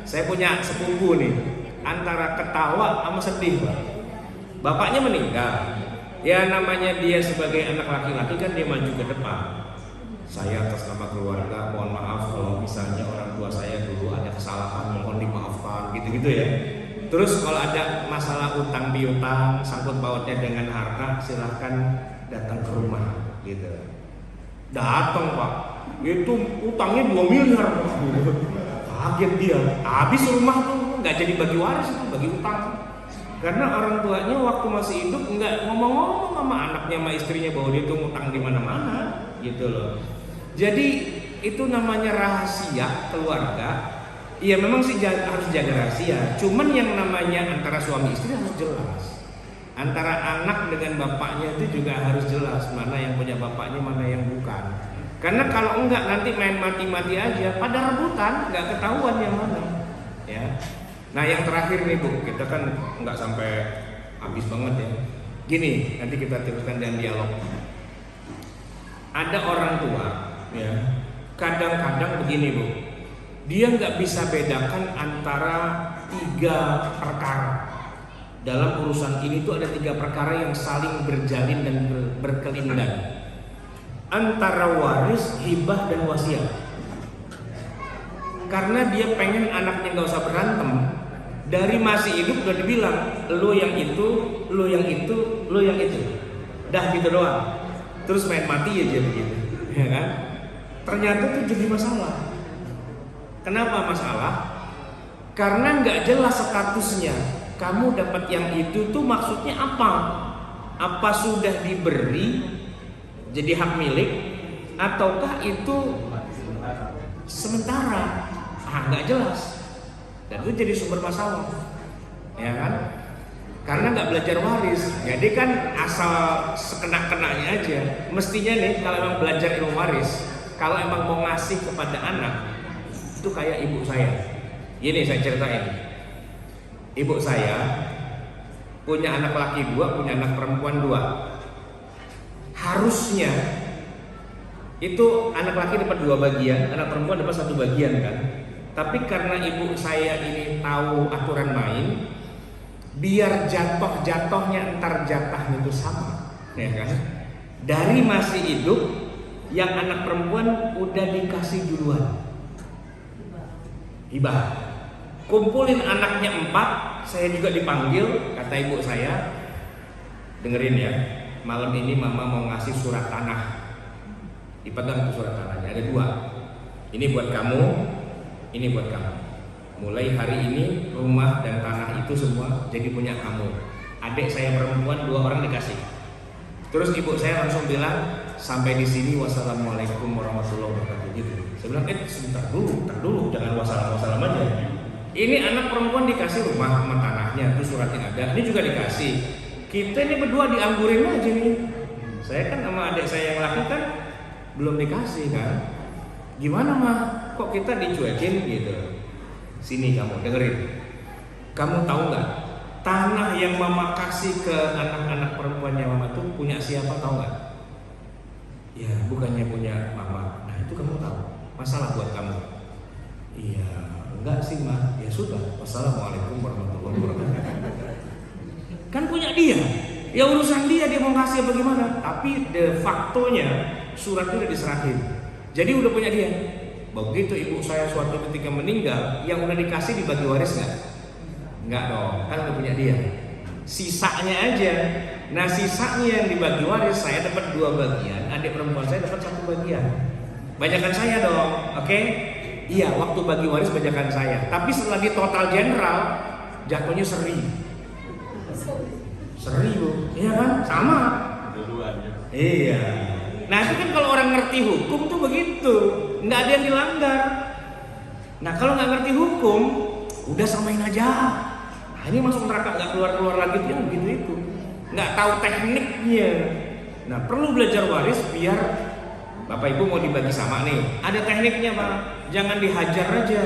Saya punya sepupu nih, antara ketawa sama sedih, Pak. Bapaknya meninggal. Ya namanya dia sebagai anak laki-laki kan dia maju ke depan. Saya atas nama keluarga mohon maaf kalau misalnya orang tua saya dulu ada kesalahan, mohon dimaafkan gitu-gitu ya. Terus kalau ada masalah utang piutang, sangkut pautnya dengan harta, silahkan datang ke rumah gitu. Datang Pak, itu utangnya 2 miliar. Kaget dia, habis rumah tuh nggak jadi bagi waris, itu bagi utang. Karena orang tuanya waktu masih hidup nggak ngomong-ngomong sama anaknya sama istrinya bahwa dia tuh ngutang di mana-mana gitu loh. Jadi itu namanya rahasia keluarga. Iya memang sih harus jaga rahasia. Cuman yang namanya antara suami istri harus jelas. Antara anak dengan bapaknya itu juga harus jelas mana yang punya bapaknya, mana yang bukan. Karena kalau enggak nanti main mati-mati aja, pada rebutan nggak ketahuan yang mana. Ya. Nah yang terakhir nih Bu, kita kan nggak sampai habis banget ya. Gini, nanti kita teruskan dengan dialog. Ada orang tua, ya, kadang-kadang begini Bu, dia nggak bisa bedakan antara 3 perkara. Dalam urusan ini tuh ada 3 perkara yang saling berjalin dan berkelindan, antara waris, hibah, dan wasiat. Karena dia pengen anaknya nggak usah berantem. Dari masih hidup udah dibilang, lo yang itu, lo yang itu, lo yang itu. Dah gitu doang. Terus main mati aja begitu, ya kan? Ternyata itu jadi masalah. Kenapa masalah? Karena nggak jelas statusnya. Kamu dapat yang itu tuh maksudnya apa? Apa sudah diberi jadi hak milik, ataukah itu sementara? Nggak jelas. Dan itu jadi sumber masalah, ya kan? Karena nggak belajar waris, jadi kan asal sekena-kenanya aja. Mestinya nih kalau emang belajar ilmu waris, kalau emang mau ngasih kepada anak, itu kayak ibu saya. Ini saya ceritain. Ibu saya punya anak laki 2, punya anak perempuan 2. Harusnya itu anak laki dapat 2 bagian, anak perempuan dapat 1 bagian kan. Tapi karena ibu saya ini tahu aturan main, biar jatuhnya entar jatahnya itu sama, ya kan? Dari masih hidup Yang anak perempuan udah dikasih duluan. Hibah. Kumpulin anaknya 4, saya juga dipanggil, kata ibu saya, dengerin ya, malam ini mama mau ngasih surat tanah. Dipegang tuh surat tanahnya, ada 2. Ini buat kamu, ini buat kamu. Mulai hari ini rumah dan tanah itu semua jadi punya kamu. Adik saya perempuan 2 orang dikasih. Terus ibu saya langsung bilang, sampai di sini wassalamualaikum warahmatullahi wabarakatuh gitu. Saya bilang, sebentar dulu, jangan wassalam aja. Ini anak perempuan dikasih rumah sama tanahnya, itu suratnya ada. Ini juga dikasih. Kita ini berdua dianggurin aja nih. Saya kan sama adik saya yang laki kan belum dikasih kan. Gimana mah? Kok kita dicuekin gitu? Sini kamu dengerin. Kamu tahu nggak? Tanah yang mama kasih ke anak-anak perempuannya mama tuh punya siapa, tahu nggak? Ya bukannya punya mama. Nah itu kamu tahu. Masalah buat kamu. Iya enggak sih mah. Ya sudah. Wassalamualaikum warahmatullahi wabarakatuh. Kan punya dia. Ya urusan dia mau kasih apa gimana. Tapi de factonya suratnya udah diserahin. Jadi udah punya dia. Begitu ibu saya suatu ketika meninggal, yang udah dikasih dibagi waris nggak? Enggak dong, kan udah punya dia. Sisanya aja. Nah sisanya yang dibagi waris, saya dapat 2 bagian, adik perempuan saya dapat 1 bagian. Banyakan saya dong, oke? Iya, waktu bagi waris banyakan saya. Tapi setelah di total general, jatuhnya seri bu, iya kan? Sama. Iya. Nah itu kan kalau orang ngerti hukum tuh begitu, nggak ada yang dilanggar. Nah kalau nggak ngerti hukum, udah samain aja. Nah, ini masuk neraka nggak keluar lagi tuh begitu itu, nggak tahu tekniknya. Nah perlu belajar waris biar bapak ibu mau dibagi sama nih, ada tekniknya pak, jangan dihajar aja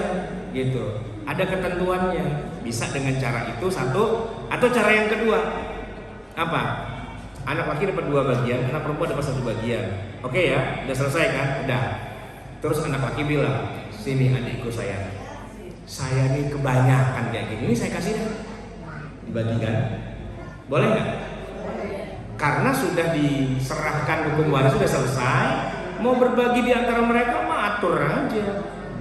gitu. Ada ketentuannya, bisa dengan cara itu satu, atau cara yang kedua apa? Anak laki dapat 2 bagian, anak perempuan dapat 1 bagian. Oke ya, udah selesai kan? Udah. Terus anak laki bilang, sini adikku saya nih kebanyakan kayak gini, ini saya kasih deh. Dibagikan, boleh nggak? Karena sudah diserahkan hukum waris, sudah selesai. Mau berbagi di antara mereka, mah atur aja.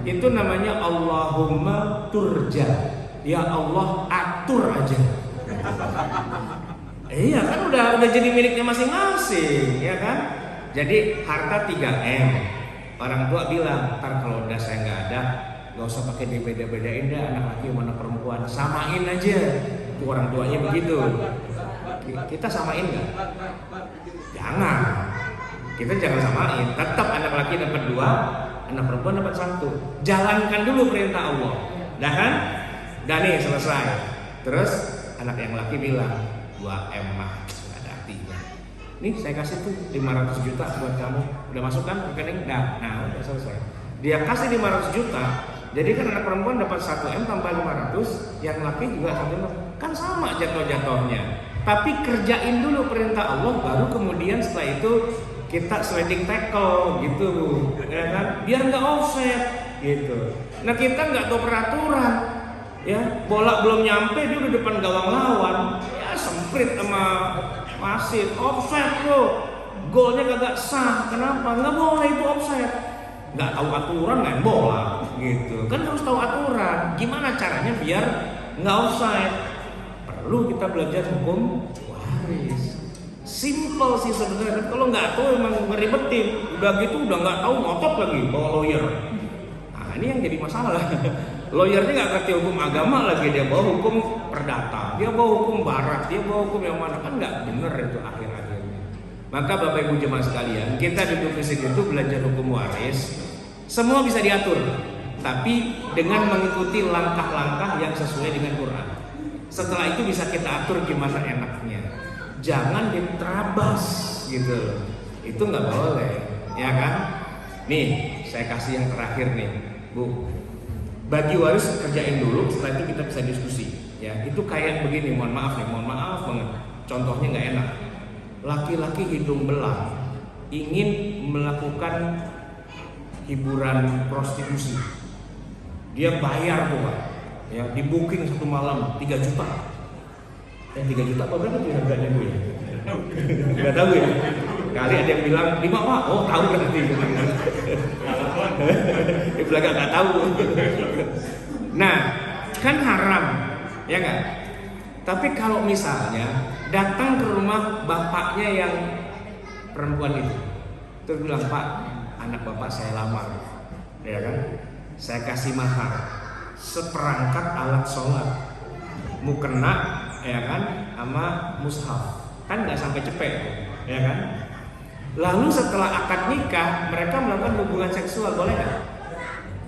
Itu namanya Allahumma turja. Ya Allah atur aja. Iya kan udah jadi miliknya masing-masing, ya kan? Jadi harta 3M. Orang tua bilang, ntar kalau udah saya nggak ada, nggak usah pakai dibeda-bedain dah anak laki mana perempuan, samain aja. Itu orang tuanya begitu. Kita samain nggak? Jangan. Kita jangan samain. Tetap anak laki dapat 2, anak perempuan dapat 1. Jalankan dulu perintah Allah. Dah kan? Dah nih selesai. Terus anak yang laki bilang, 2M mah nggak ada artinya. Nih saya kasih tuh 500 juta buat kamu. Udah masuk kan rekening? Nah udah selesai. Dia kasih 500 juta. Jadi kan anak perempuan dapat 1M tambah 500, yang laki juga 1M. Kan sama jatuh-jatuhnya. Tapi kerjain dulu perintah Allah, baru kemudian setelah itu kita sliding tackle gitu, ya kan? Biar nggak offset gitu. Nah kita nggak tahu peraturan, ya bola belum nyampe dia udah depan gawang lawan, ya semprit sama wasit, offset lo, golnya kagak sah. Kenapa? Nggak boleh itu offset. Nggak tahu aturan main bola, gitu. Kan harus tahu aturan. Gimana caranya biar nggak offside? Perlu kita belajar hukum waris. Simple sih sebenarnya. Kalau nggak tahu emang ngeribetin. Udah gitu udah nggak tahu ngotot lagi bawa lawyer. Nah ini yang jadi masalah. Lawyernya nggak ngerti hukum agama lagi, dia bawa hukum perdata, dia bawa hukum barat, dia bawa hukum yang mana, kan nggak bener itu akhir-akhirnya. Maka Bapak Ibu jemaah sekalian, kita duduk fisik itu belajar hukum waris, semua bisa diatur, tapi dengan mengikuti langkah-langkah yang sesuai dengan Quran. Setelah itu bisa kita atur gimana enaknya. Jangan diterabas gitu, itu nggak boleh, ya kan? Nih, saya kasih yang terakhir nih, Bu. Bagi waris kerjain dulu, setelah itu kita bisa diskusi. Ya, itu kayak begini, mohon maaf banget. Contohnya nggak enak. Laki-laki hidung belang ingin melakukan hiburan prostitusi. Dia bayar tuh Pak, ya, di booking 1 malam 3 juta. 3 juta apa berapa tuh harganya Bu ya? Nggak tahu ya. Kali ada yang bilang 5 Pak, oh tahu berarti. Di belakang nggak tahu. Nah, kan haram, ya nggak? Tapi kalau misalnya datang ke rumah bapaknya yang perempuan itu, terus bilang, Pak, anak bapak saya lamar, ya kan? Saya kasih mahar seperangkat alat sholat, mukena, ya kan, sama mushaf, kan nggak sampai cepet, ya kan? Lalu setelah akad nikah mereka melakukan hubungan seksual, boleh nggak?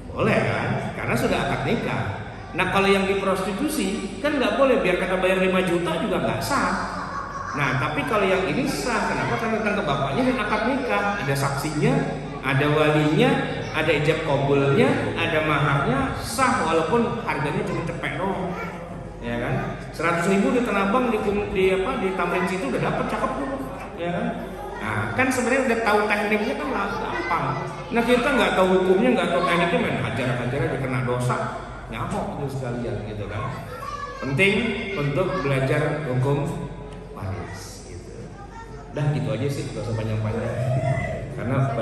Boleh kan? Karena sudah akad nikah. Nah kalau yang diprostitusi kan nggak boleh, biar kata bayar 5 juta juga nggak sah. Nah tapi kalau yang ini sah, kenapa? Karena datang ke bapaknya dan akad nikah, ada saksinya, ada walinya, ada ijab kabulnya, ada maharnya, sah walaupun harganya cuma cepek doang, ya kan? 100.000 di Tanah Abang di Tamrin situ udah dapat, cakep dulu, ya kan? Nah kan sebenarnya udah tahu tekniknya kan gampang. Nah kita nggak tahu hukumnya, nggak tahu tekniknya, main hajar-hajar aja kena dosa, nyamuk itu sekalian gitu kan. Penting untuk belajar hukum waris gitu. Dah gitu aja sih, gak usah panjang-panjang karena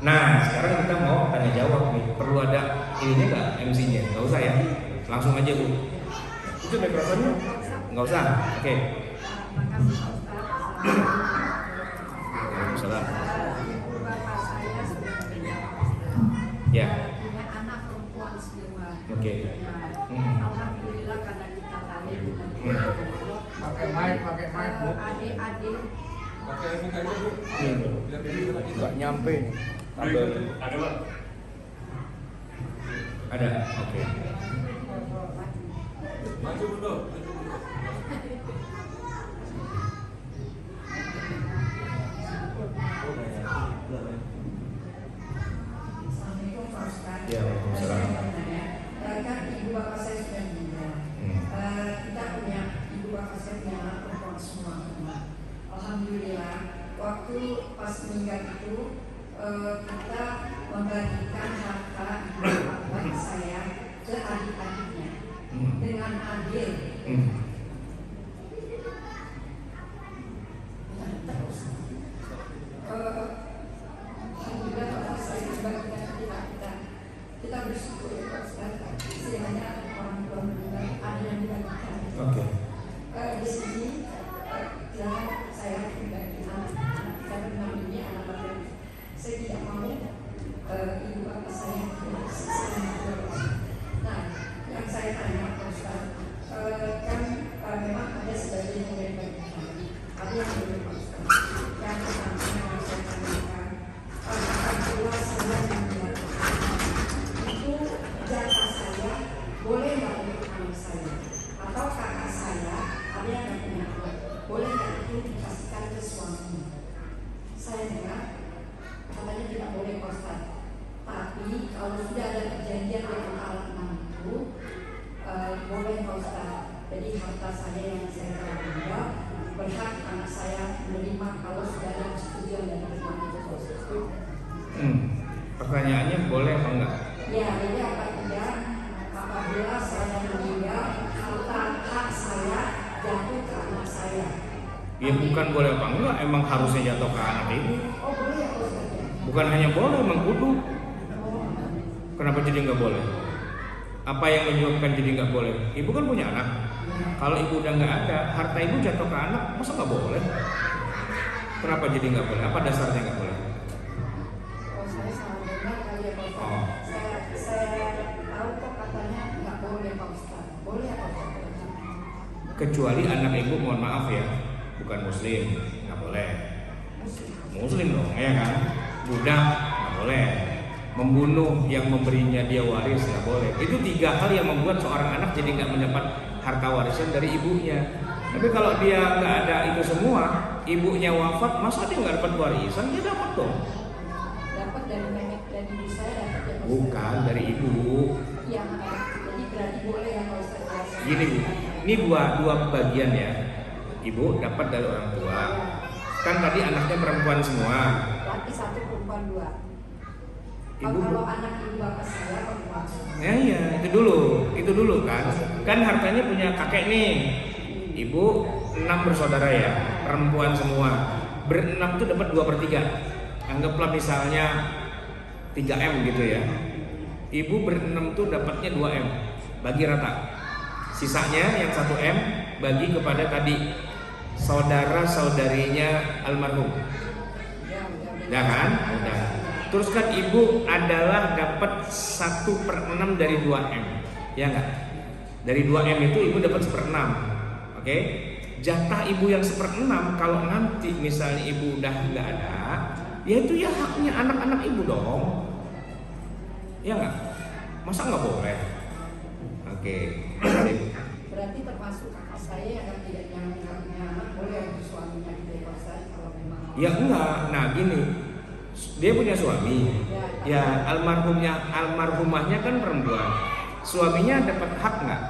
nah sekarang kita mau tanya jawab nih, perlu ada ininya nggak, MC-nya? Nggak usah ya, langsung aja Bu. Itu mikrofonnya nggak usah, oke. Waalaikumsalam. Ibu bapak saya sudah meninggal. Ya. Punya anak perempuan semua. Oke. Alhamdulillah karena kita tahu Pakai mic, Bu. adik-adik Pakai mic aja, Bu. Nggak nyampe. Ada, oke. Maju dulu. Assalamualaikum Pak Ustaz. Ya, waalaikumsalam. Kan ibu bapak saya sudah meninggal. Kita punya ibu bapak saya punya anak perempuan semua. Alhamdulillah, waktu pas meninggal itu kita membagikan harta ibu bapak saya ke adik-adiknya dengan adil. Alhamdulillah bapak saya membagikan kita bersyukur ya Pak Ustaz. Istilahnya orang tua meninggal ada yang dibagikan. Oke. Di sini jangan saya pribadi anak kita bernama ini anak bapak. Saya tidak mau ibu bapak saya tidak siksa. Nah, yang saya tanya Pak Ustaz, kan memang ada sebagian yang dibagikan, ada yang belum Pak Ustaz. Yang pertama yang saya tanyakan, apabila saya meninggal itu jatah saya boleh nggak untuk anak saya atau kakak saya ada yang nggak punya anak, boleh nggak itu dikasihkan ke suami? Saya dengar katanya tidak boleh Pak Ustaz. Tapi kalau sudah ada perjanjian dengan alat enam itu boleh Pak Ustaz. Jadi harta saya yang saya telah meninggal berhak anak saya menerima kalau sudah ada persetujuan dari imam itu Pak Ustaz. Pertanyaannya boleh apa enggak? Ya, jadi apabila saya meninggal, harta hak saya jatuh ke anak saya. Ya bukan boleh apa enggak, emang harusnya jatuh ke anak ibu. Oh boleh ya Pak Ustaz ya? Bukan hanya boleh, emang kudu. Kenapa jadi nggak boleh? Apa yang menyebabkan jadi nggak boleh? Ibu kan punya anak. Kalau ibu udah nggak ada, harta ibu jatuh ke anak, masa nggak boleh? Kenapa jadi nggak boleh? Apa dasarnya nggak boleh? Oh saya salah dengar kali ya Pak Ustaz. Oh. Saya tahu kok katanya nggak boleh Pak Ustaz. Boleh ya Pak Ustaz? Kecuali anak ibu, mohon maaf ya, bukan muslim, nggak boleh. Muslim dong, ya kan? Budak nggak boleh. Membunuh yang memberinya dia waris nggak boleh. Itu 3 hal yang membuat seorang anak jadi nggak mendapat harta warisan dari ibunya. Tapi kalau dia nggak ada itu semua, ibunya wafat, masa dia nggak dapat warisan? Dia dapat dong. Dapat dari nenek dan ibu saya dapat ya Pak Ustaz? Bukan dari ibu. Yang jadi berarti boleh ya Pak Ustaz? Gini Bu, ini dua bagian ya. Ibu dapat dari orang tua. Kan tadi anaknya perempuan semua. Laki 1 perempuan 2. Ibu Kalau anak ibu bapak saya perempuan. ya iya, itu dulu kan. Kan hartanya punya kakek nih. Ibu 6 bersaudara ya, perempuan semua. berenam tuh dapat 2/3. Anggaplah misalnya 3M gitu ya. Ibu berenam tuh dapatnya 2M, bagi rata. Sisanya yang 1M bagi kepada tadi saudara-saudarinya almarhum. Udah kan? Udah. Terus kan ibu adalah dapat 1/6 dari 2M. Ya enggak? Dari 2M itu ibu dapat 1/6. Oke? Jatah ibu yang 1/6 kalau nanti misalnya ibu udah enggak ada, ya itu ya haknya anak-anak ibu dong. Ya enggak? Masa enggak boleh? Oke. Berarti termasuk kakak saya yang tidak punya anak boleh suaminya dibebaskan kalau memang. Ya enggak. Nah gini, dia punya suami. Ya almarhumahnya kan perempuan. Suaminya dapat hak nggak?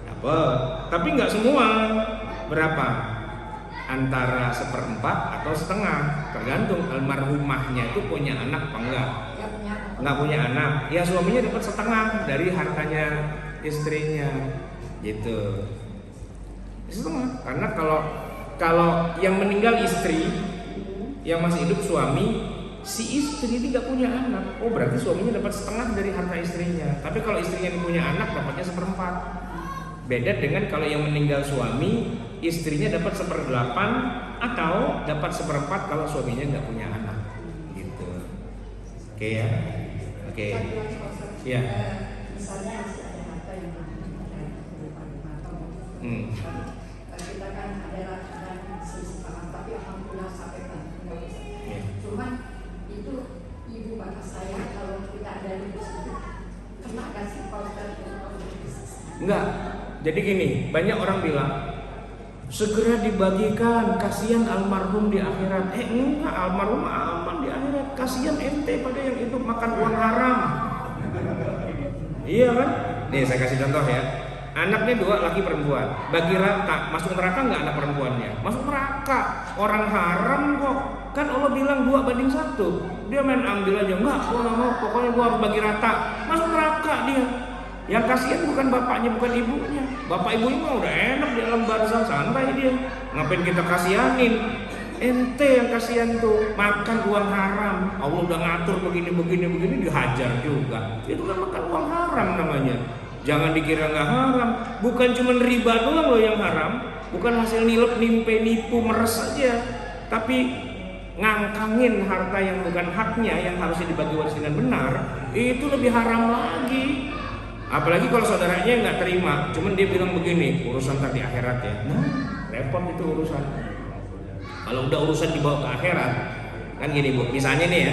Dapat. Tapi nggak semua. Berapa? Antara 1/4 atau setengah. Tergantung almarhumahnya itu punya anak apa enggak. Nggak punya anak. Ya suaminya dapat setengah dari hartanya istrinya. Gitu. Setengah. Karena kalau yang meninggal istri, yang masih hidup suami, si istri ini nggak punya anak. Oh berarti suaminya dapat setengah dari harta istrinya. Tapi kalau istrinya yang punya anak dapatnya 1/4. Beda dengan kalau yang meninggal suami, istrinya dapat 1/8 atau dapat 1/4 kalau suaminya nggak punya anak. Gitu. Oke ya. Oke. Ya. Misalnya masih ada harta yang berupa 5 tahun. Kita kan ada selisih tapi alhamdulillah sampai kan. Cuman itu ibu bapak saya kalau kita ada di situ kena kasih pautan. Enggak. Jadi gini, banyak orang bilang segera dibagikan, kasihan almarhum di akhirat. Enggak, almarhum aman di akhirat. Kasihan ente pada yang hidup makan uang haram. Iya kan? Nih saya kasih contoh ya. Anaknya 2 laki perempuan. Bagi rata, masuk neraka nggak anak perempuannya? Masuk neraka. Orang haram kok. Kan Allah bilang 2/1. Dia main ambil aja. Enggak, gua nggak mau. Pokoknya gua harus bagi rata. Masuk neraka dia. Yang kasihan bukan bapaknya, bukan ibunya. Bapak ibunya mah udah enak di alam barzah, santai dia. Ngapain kita kasihanin? Ente yang kasihan tuh makan uang haram. Allah udah ngatur begini dihajar juga. Itu kan makan uang haram namanya. Jangan dikira nggak haram. Bukan cuma riba doang loh yang haram. Bukan hasil nilep, nimpe, nipu, meres aja. Tapi ngangkangin harta yang bukan haknya, yang harusnya dibagi waris dengan benar, itu lebih haram lagi. Apalagi kalau saudaranya nggak terima, cuman dia bilang begini, urusan tadi akhirat ya. Nah, repot itu urusan. Kalau udah urusan dibawa ke akhirat, kan gini bu, misalnya nih ya,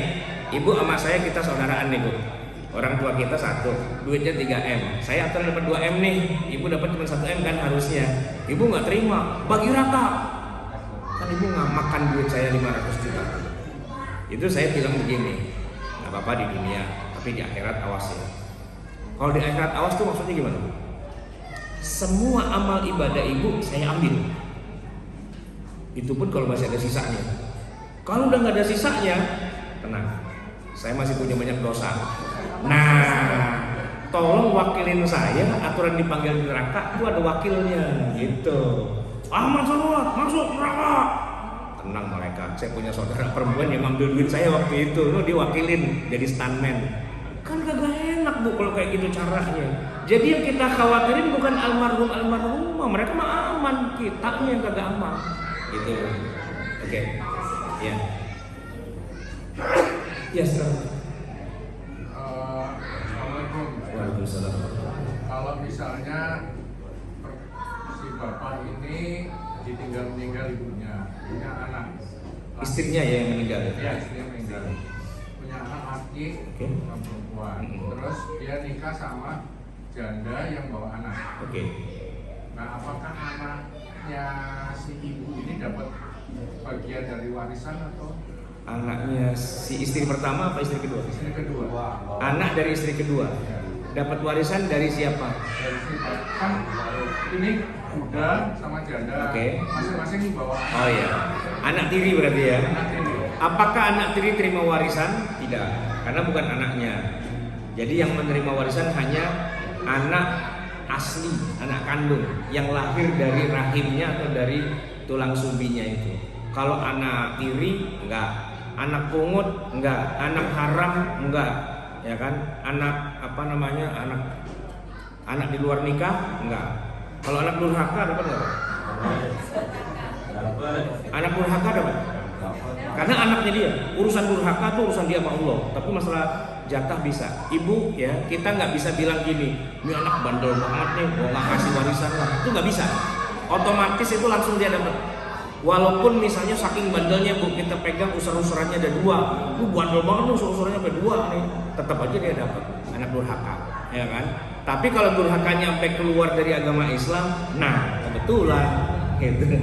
ibu sama saya kita saudaraan nih bu. Orang tua kita 1, duitnya 3M. Saya akan dapat 2M nih, ibu dapat cuma 1M kan harusnya. Ibu nggak terima, bagi rata. Kan ibu nggak makan duit saya 500 juta. Itu saya bilang begini, nggak apa-apa di dunia, tapi di akhirat awas ya. Kalau di akhirat awas tuh maksudnya gimana? Semua amal ibadah ibu saya ambil. Itu pun kalau masih ada sisanya. Kalau udah nggak ada sisanya, tenang. Saya masih punya banyak dosa. Nah, tolong wakilin saya. Aturan dipanggil di neraka itu ada wakilnya, gitu. Masuk neraka. Tenang malaikat. Saya punya saudara perempuan yang ngambil duit saya waktu itu. Lo diwakilin jadi stuntman. Kan kagak enak bu kalau kayak gitu caranya. Jadi yang kita khawatirin bukan almarhum, mereka mah aman, kitanya yang kagak aman. Gitu. Oke. Ya. Ya, Assalamualaikum. Waalaikumsalam. Kalau misalnya si bapak ini meninggal ibunya, punya anak. Istrinya ya yang meninggal. Ya, istrinya meninggal. Punya anak laki, sama perempuan. Terus dia nikah sama janda yang bawa anak. Oke. Nah, apakah anaknya si ibu ini dapat bagian dari warisan atau Anaknya si istri pertama apa istri kedua? istri kedua? Anak dari istri kedua. Dapat warisan dari siapa? Dari si kan ini muda sama janda. Oke. Masing-masing bawa anak. Oh iya. Anak tiri berarti ya. Anak ini. Apakah anak tiri terima warisan? Tidak, karena bukan anaknya. Jadi yang menerima warisan hanya anak asli, anak kandung yang lahir dari rahimnya atau dari tulang sumbinya itu. Kalau anak tiri enggak, anak pungut enggak, anak haram enggak, ya kan? Anak anak di luar nikah enggak. Kalau anak durhaka dapat enggak? Anak durhaka dapat. Karena anaknya dia, urusan durhaka tuh urusan dia sama Allah. Tapi masalah jatah bisa. Ibu ya, kita nggak bisa bilang gini, ini anak bandel banget nih, mau nggak kasih warisan lah. Itu nggak bisa. Otomatis itu langsung dia dapat. Walaupun misalnya saking bandelnya bu, kita pegang usur-usurannya ada 2, lu bandel banget nih usur-usurannya ada 2 nih, tetap aja dia dapat anak durhaka, ya kan? Tapi kalau durhakanya sampai keluar dari agama Islam, nah kebetulan gitu.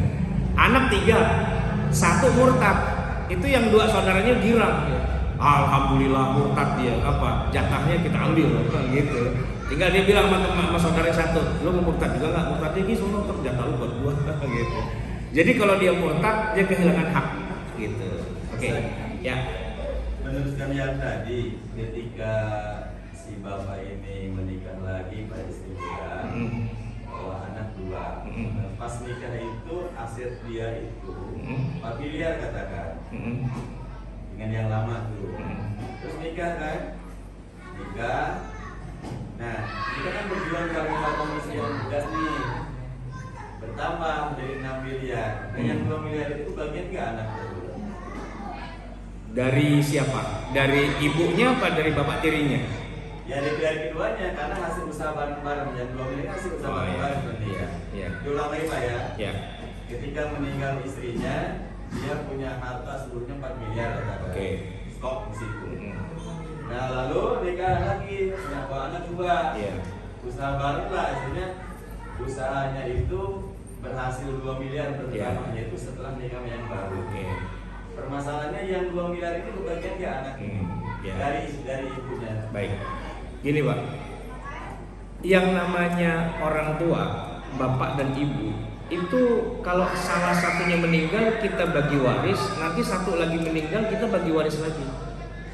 Anak 3, 1 murtad, itu yang 2 saudaranya girang. Alhamdulillah murtad dia, jatahnya kita ambil gitu. Tinggal dia bilang sama saudara 1, lu mau murtad juga nggak? Murtad lagi semua untuk jatah lu buat gua gitu. Jadi kalau dia murtad dia kehilangan hak gitu. Oke. Ya. Meneruskan yang tadi, ketika si bapak ini menikah lagi pada istri muda, bawa anak 2. Pas nikah itu aset dia itu 4 miliar katakan. Dengan yang lama tuh. Terus nikah kan? Nikah. Nah, kita kan berjuang kami sama istri yang muda nih. Bertambah dari 6 miliar. Nah, yang 2 miliar itu bagian ke anak berdua. Dari siapa? Dari ibunya apa dari bapak tirinya? Ya dari keduanya, karena hasil usaha bareng-bareng. Yang 2 miliar hasil usaha bareng-bareng berarti ya. Iya. Diulang lagi Pak ya. Ya. Ketika meninggal istrinya, dia punya harta seluruhnya 4 miliar katakan. Oke. Stok di situ. Nah lalu nikah lagi, punya anak 2. Iya. Usaha baru lah, istrinya usahanya itu berhasil 2 miliar pertama, yaitu setelah nikah yang baru. Oke. Permasalahannya yang 2 miliar itu bagian ke anak Ya. dari ibunya. Baik. Gini Pak, yang namanya orang tua, bapak dan ibu, itu kalau salah satunya meninggal kita bagi waris, nanti satu lagi meninggal kita bagi waris lagi.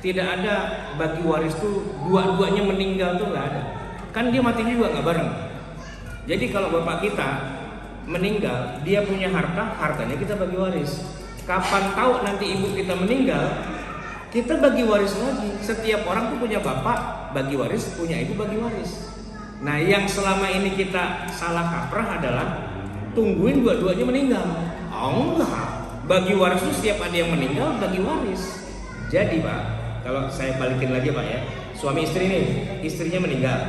Tidak ada bagi waris tuh dua-duanya meninggal tuh nggak ada. Kan dia mati juga nggak bareng. Jadi kalau bapak kita meninggal, dia punya hartanya kita bagi waris. Kapan tahu nanti ibu kita meninggal, kita bagi waris lagi. Setiap orang tuh punya bapak bagi waris, punya ibu bagi waris. Nah yang selama ini kita salah kaprah adalah tungguin dua-duanya meninggal. Oh enggak, bagi waris itu setiap ada yang meninggal bagi waris. Jadi Pak, kalau saya balikin lagi Pak ya, suami istri nih, istrinya meninggal,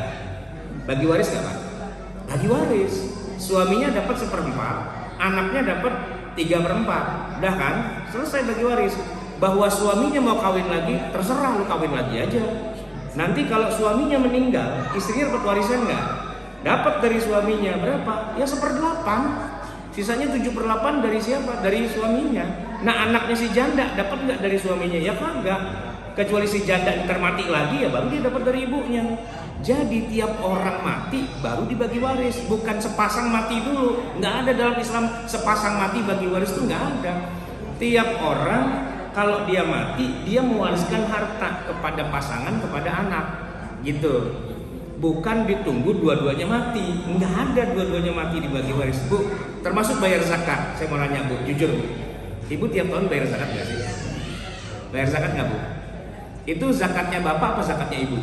bagi waris nggak Pak? Bagi waris. Suaminya dapat 1/4, anaknya dapat 3/4, udah kan? Selesai bagi waris. Bahwa suaminya mau kawin lagi, terserah lu kawin lagi aja. Nanti kalau suaminya meninggal, istrinya dapat warisan nggak? Dapat dari suaminya berapa? Ya 1/8. Sisanya 7/8 dari siapa? Dari suaminya. Nah anaknya si janda dapat nggak dari suaminya? Ya kagak. Kecuali si janda ntar mati lagi ya baru dia dapat dari ibunya. Jadi tiap orang mati baru dibagi waris, bukan sepasang mati dulu. Nggak ada dalam Islam sepasang mati bagi waris itu nggak ada. Tiap orang kalau dia mati dia mewariskan harta kepada pasangan, kepada anak, gitu. Bukan ditunggu dua-duanya mati. Nggak ada dua-duanya mati dibagi waris, Bu. Termasuk bayar zakat. Saya mau nanya Bu, jujur Bu, Ibu tiap tahun bayar zakat nggak sih? Bayar zakat nggak Bu? Itu zakatnya bapak apa zakatnya ibu?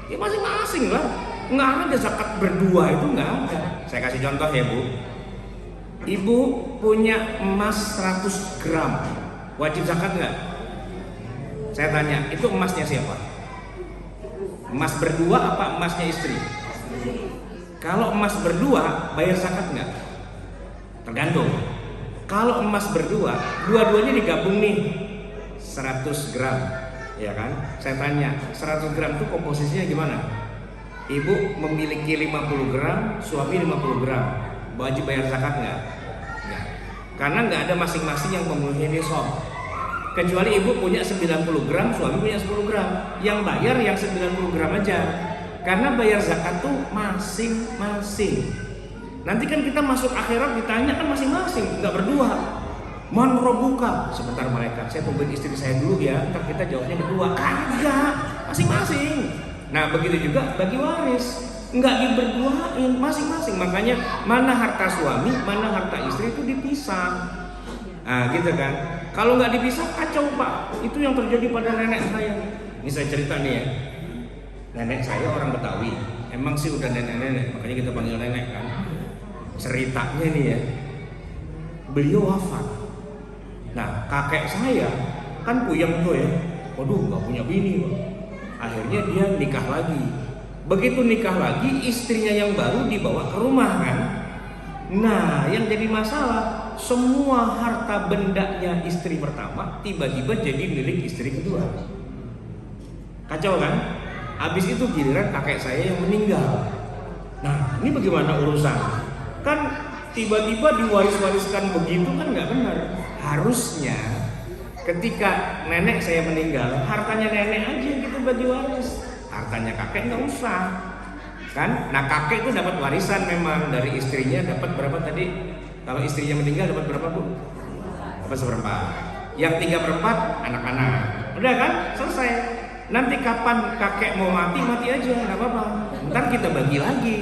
Ya masing-masing lah. Nggak ada zakat berdua, itu nggak ada. Saya kasih contoh ya Bu. Ibu punya emas 100 gram, wajib zakat nggak? Saya tanya, itu emasnya siapa? Emas berdua apa emasnya istri? Kalau emas berdua bayar zakat nggak? Tergantung. Kalau emas berdua, dua-duanya digabung nih 100 gram, ya kan? Saya tanya, 100 gram itu komposisinya gimana? Ibu memiliki 50 gram, suami 50 gram, wajib bayar zakat nggak? Nggak. Karena nggak ada masing-masing yang memenuhi nisab. Kecuali ibu punya 90 gram, suami punya 10 gram. Yang bayar yang 90 gram aja. Karena bayar zakat tuh masing-masing. Nanti kan kita masuk akhirat ditanya kan masing-masing, nggak berdua. Man robuka, sebentar malaikat, saya tungguin istri saya dulu ya, ntar kita jawabnya berdua. Kagak, masing-masing. Nah begitu juga bagi waris. nggak diberduain masing-masing. Makanya mana harta suami, mana harta istri itu dipisah. Nah gitu kan. Kalau nggak dipisah kacau Pak. Itu yang terjadi pada nenek saya. Ini saya cerita nih ya. Nenek saya orang Betawi. Emang sih udah nenek-nenek, makanya kita panggil nenek kan. Ceritanya nih ya, beliau wafat. Nah kakek saya kan puyeng tuh ya. Waduh nggak punya bini Pak. Akhirnya dia nikah lagi. Begitu nikah lagi, istrinya yang baru dibawa ke rumah kan. Nah yang jadi masalah, semua harta bendanya istri pertama tiba-tiba jadi milik istri kedua. Kacau kan? Habis itu giliran kakek saya yang meninggal. Nah ini bagaimana urusan? Kan tiba-tiba diwaris-wariskan begitu kan nggak benar. Harusnya ketika nenek saya meninggal, hartanya nenek aja yang kita bagi waris, hartanya kakek nggak usah, kan? Nah kakek itu dapat warisan memang dari istrinya, dapat berapa tadi? Kalau istrinya meninggal dapat berapa Bu? Dapat 1/4. Yang 3/4 anak-anak. Udah kan? Selesai. Nanti kapan kakek mau mati aja, nggak apa-apa. Ntar kita bagi lagi,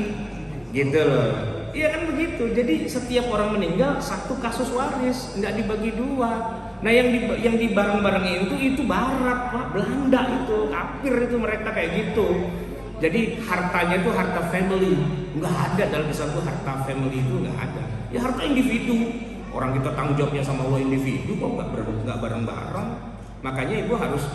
gitu loh. Iya kan begitu. Jadi setiap orang meninggal satu kasus waris, nggak dibagi dua. Nah yang di bareng-bareng itu Barat Pak, Belanda itu, kafir itu mereka kayak gitu. Jadi hartanya itu harta family, nggak ada dalam Islam itu harta family itu nggak ada. Ya harta individu. Orang kita tanggung jawabnya sama Allah individu kok nggak bareng-bareng. Makanya ibu harus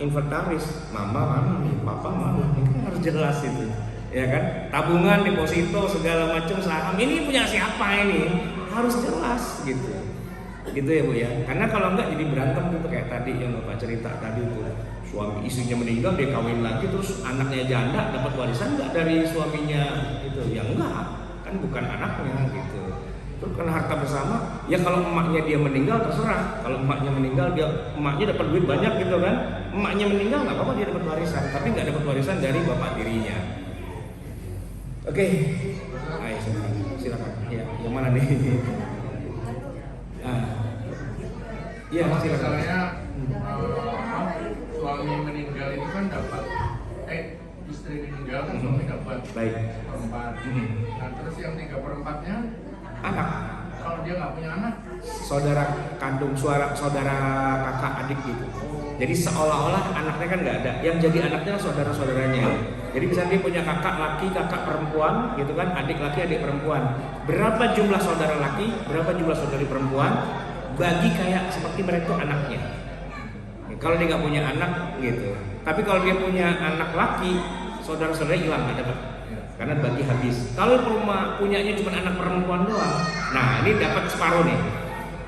inventaris, mama mana nih, papa mana, ini kan harus jelas itu. Ya kan, tabungan, deposito, segala macam saham ini punya siapa ini harus jelas gitu ya Bu ya. Karena kalau enggak jadi berantem gitu kayak tadi yang Bapak cerita tadi tuh, suami istrinya meninggal dia kawin lagi terus anaknya janda dapat warisan enggak dari suaminya itu? Ya enggak, kan bukan anaknya gitu. Terus kan harta bersama, ya kalau emaknya dia meninggal terserah. Kalau emaknya meninggal emaknya dapat duit banyak gitu kan, emaknya meninggal nggak apa-apa dia dapat warisan, tapi nggak dapat warisan dari bapak tirinya. Oke, ayo silakan. Ya, yang mana nih? Iya, silakan. Misalnya suami meninggal itu kan dapat, istri meninggal kan suami dapat Baik. 1/4. Nah terus yang 3/4-nya Anak, kalau dia nggak punya anak, saudara kandung, saudara kakak adik gitu. Jadi seolah-olah anaknya kan nggak ada. Yang jadi anaknya saudara-saudaranya. Jadi misalnya dia punya kakak laki, kakak perempuan, gitu kan, adik laki, adik perempuan. Berapa jumlah saudara laki, berapa jumlah saudari perempuan, bagi kayak seperti mereka itu anaknya. Kalau dia nggak punya anak, gitu. Tapi kalau dia punya anak laki, saudara-saudara hilang nggak dapat. Karena bagi habis. Kalau punyanya cuma anak perempuan doang, nah ini dapat separuh nih.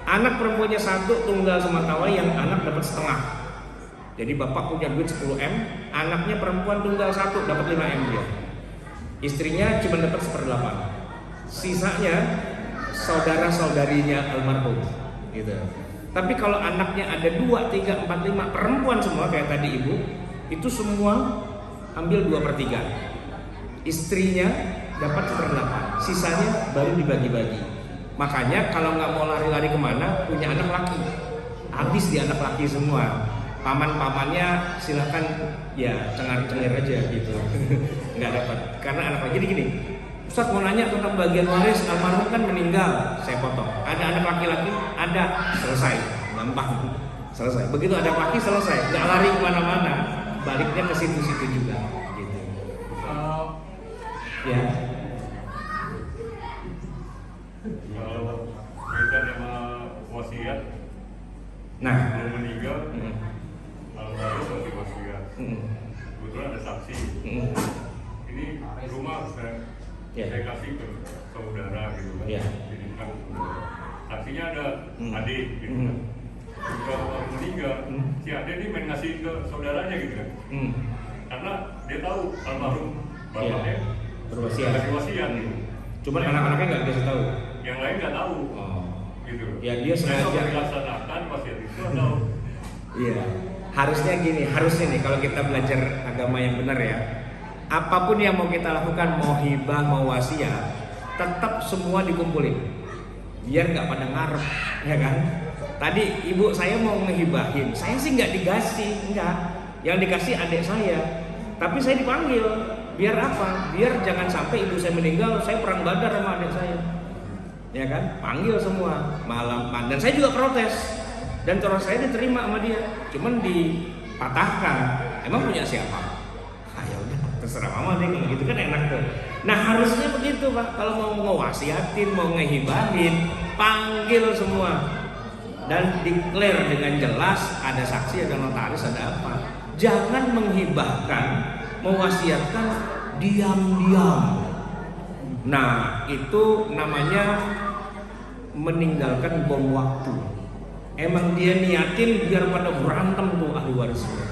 Anak perempuannya 1 tunggal sematawa, yang anak dapat setengah. Jadi bapak punya duit 10M, anaknya perempuan tunggal 1 dapat 5M dia. Istrinya cuma dapat 1/8. Sisanya saudara-saudarinya almarhum gitu. Tapi kalau anaknya ada 2, 3, 4, 5 perempuan semua kayak tadi ibu, itu semua ambil 2/3. Istrinya dapat 1/8, sisanya baru dibagi-bagi. Makanya kalau nggak mau lari-lari kemana, punya anak laki, habis di anak laki semua. Paman-pamannya silahkan ya cengar-cengir aja gitu, nggak dapat. Karena anak laki. Jadi gini, Ustadz mau nanya tentang bagian waris, almarhum kan meninggal, saya potong. Ada anak laki-laki, ada, selesai, gampang, selesai. Begitu ada laki selesai, nggak lari kemana-mana, baliknya ke situ-situ juga. Ya. Kalau kita sama wasiat, Nah, belum meninggal, kalau harus masih wasiat. Kebetulan ada saksi. Ini rumah saya kasih ke saudara gitu kan. Jadi kan saksinya ada adik gitu kan. Kalau orang meninggal, si adik ini main ngasih ke saudaranya gitu kan. Karena dia tahu almarhum bapaknya berwasiat. Gitu. Cuman anak-anaknya nggak dikasih tahu. Yang lain nggak tahu. Gitu. Ya dia sengaja dilaksanakan wasiat itu atau? Iya. Harusnya gini, harusnya nih kalau kita belajar agama yang benar ya. Apapun yang mau kita lakukan, mau hibah, mau wasiat, tetap semua dikumpulin. Biar nggak pada ngarep, ya kan? Tadi ibu saya mau ngehibahin, saya sih nggak dikasih, enggak. Yang dikasih adik saya. Tapi saya dipanggil. Biar apa? Biar jangan sampai ibu saya meninggal, saya perang Badar sama adik saya. Ya kan? Panggil semua malam. Dan saya juga protes. Dan terus saya diterima sama dia. Cuman dipatahkan. Emang punya siapa? Ya udah, terserah mama deh, gitu kan enak tuh. Nah harusnya begitu Pak. Kalau mau ngewasiatin, mau ngehibahin, panggil semua dan declare dengan jelas, ada saksi, ada notaris, ada apa. Jangan menghibahkan, mewasiatkan diam-diam. Nah itu namanya meninggalkan bom waktu. Emang dia niatin biar pada berantem tuh ahli warisnya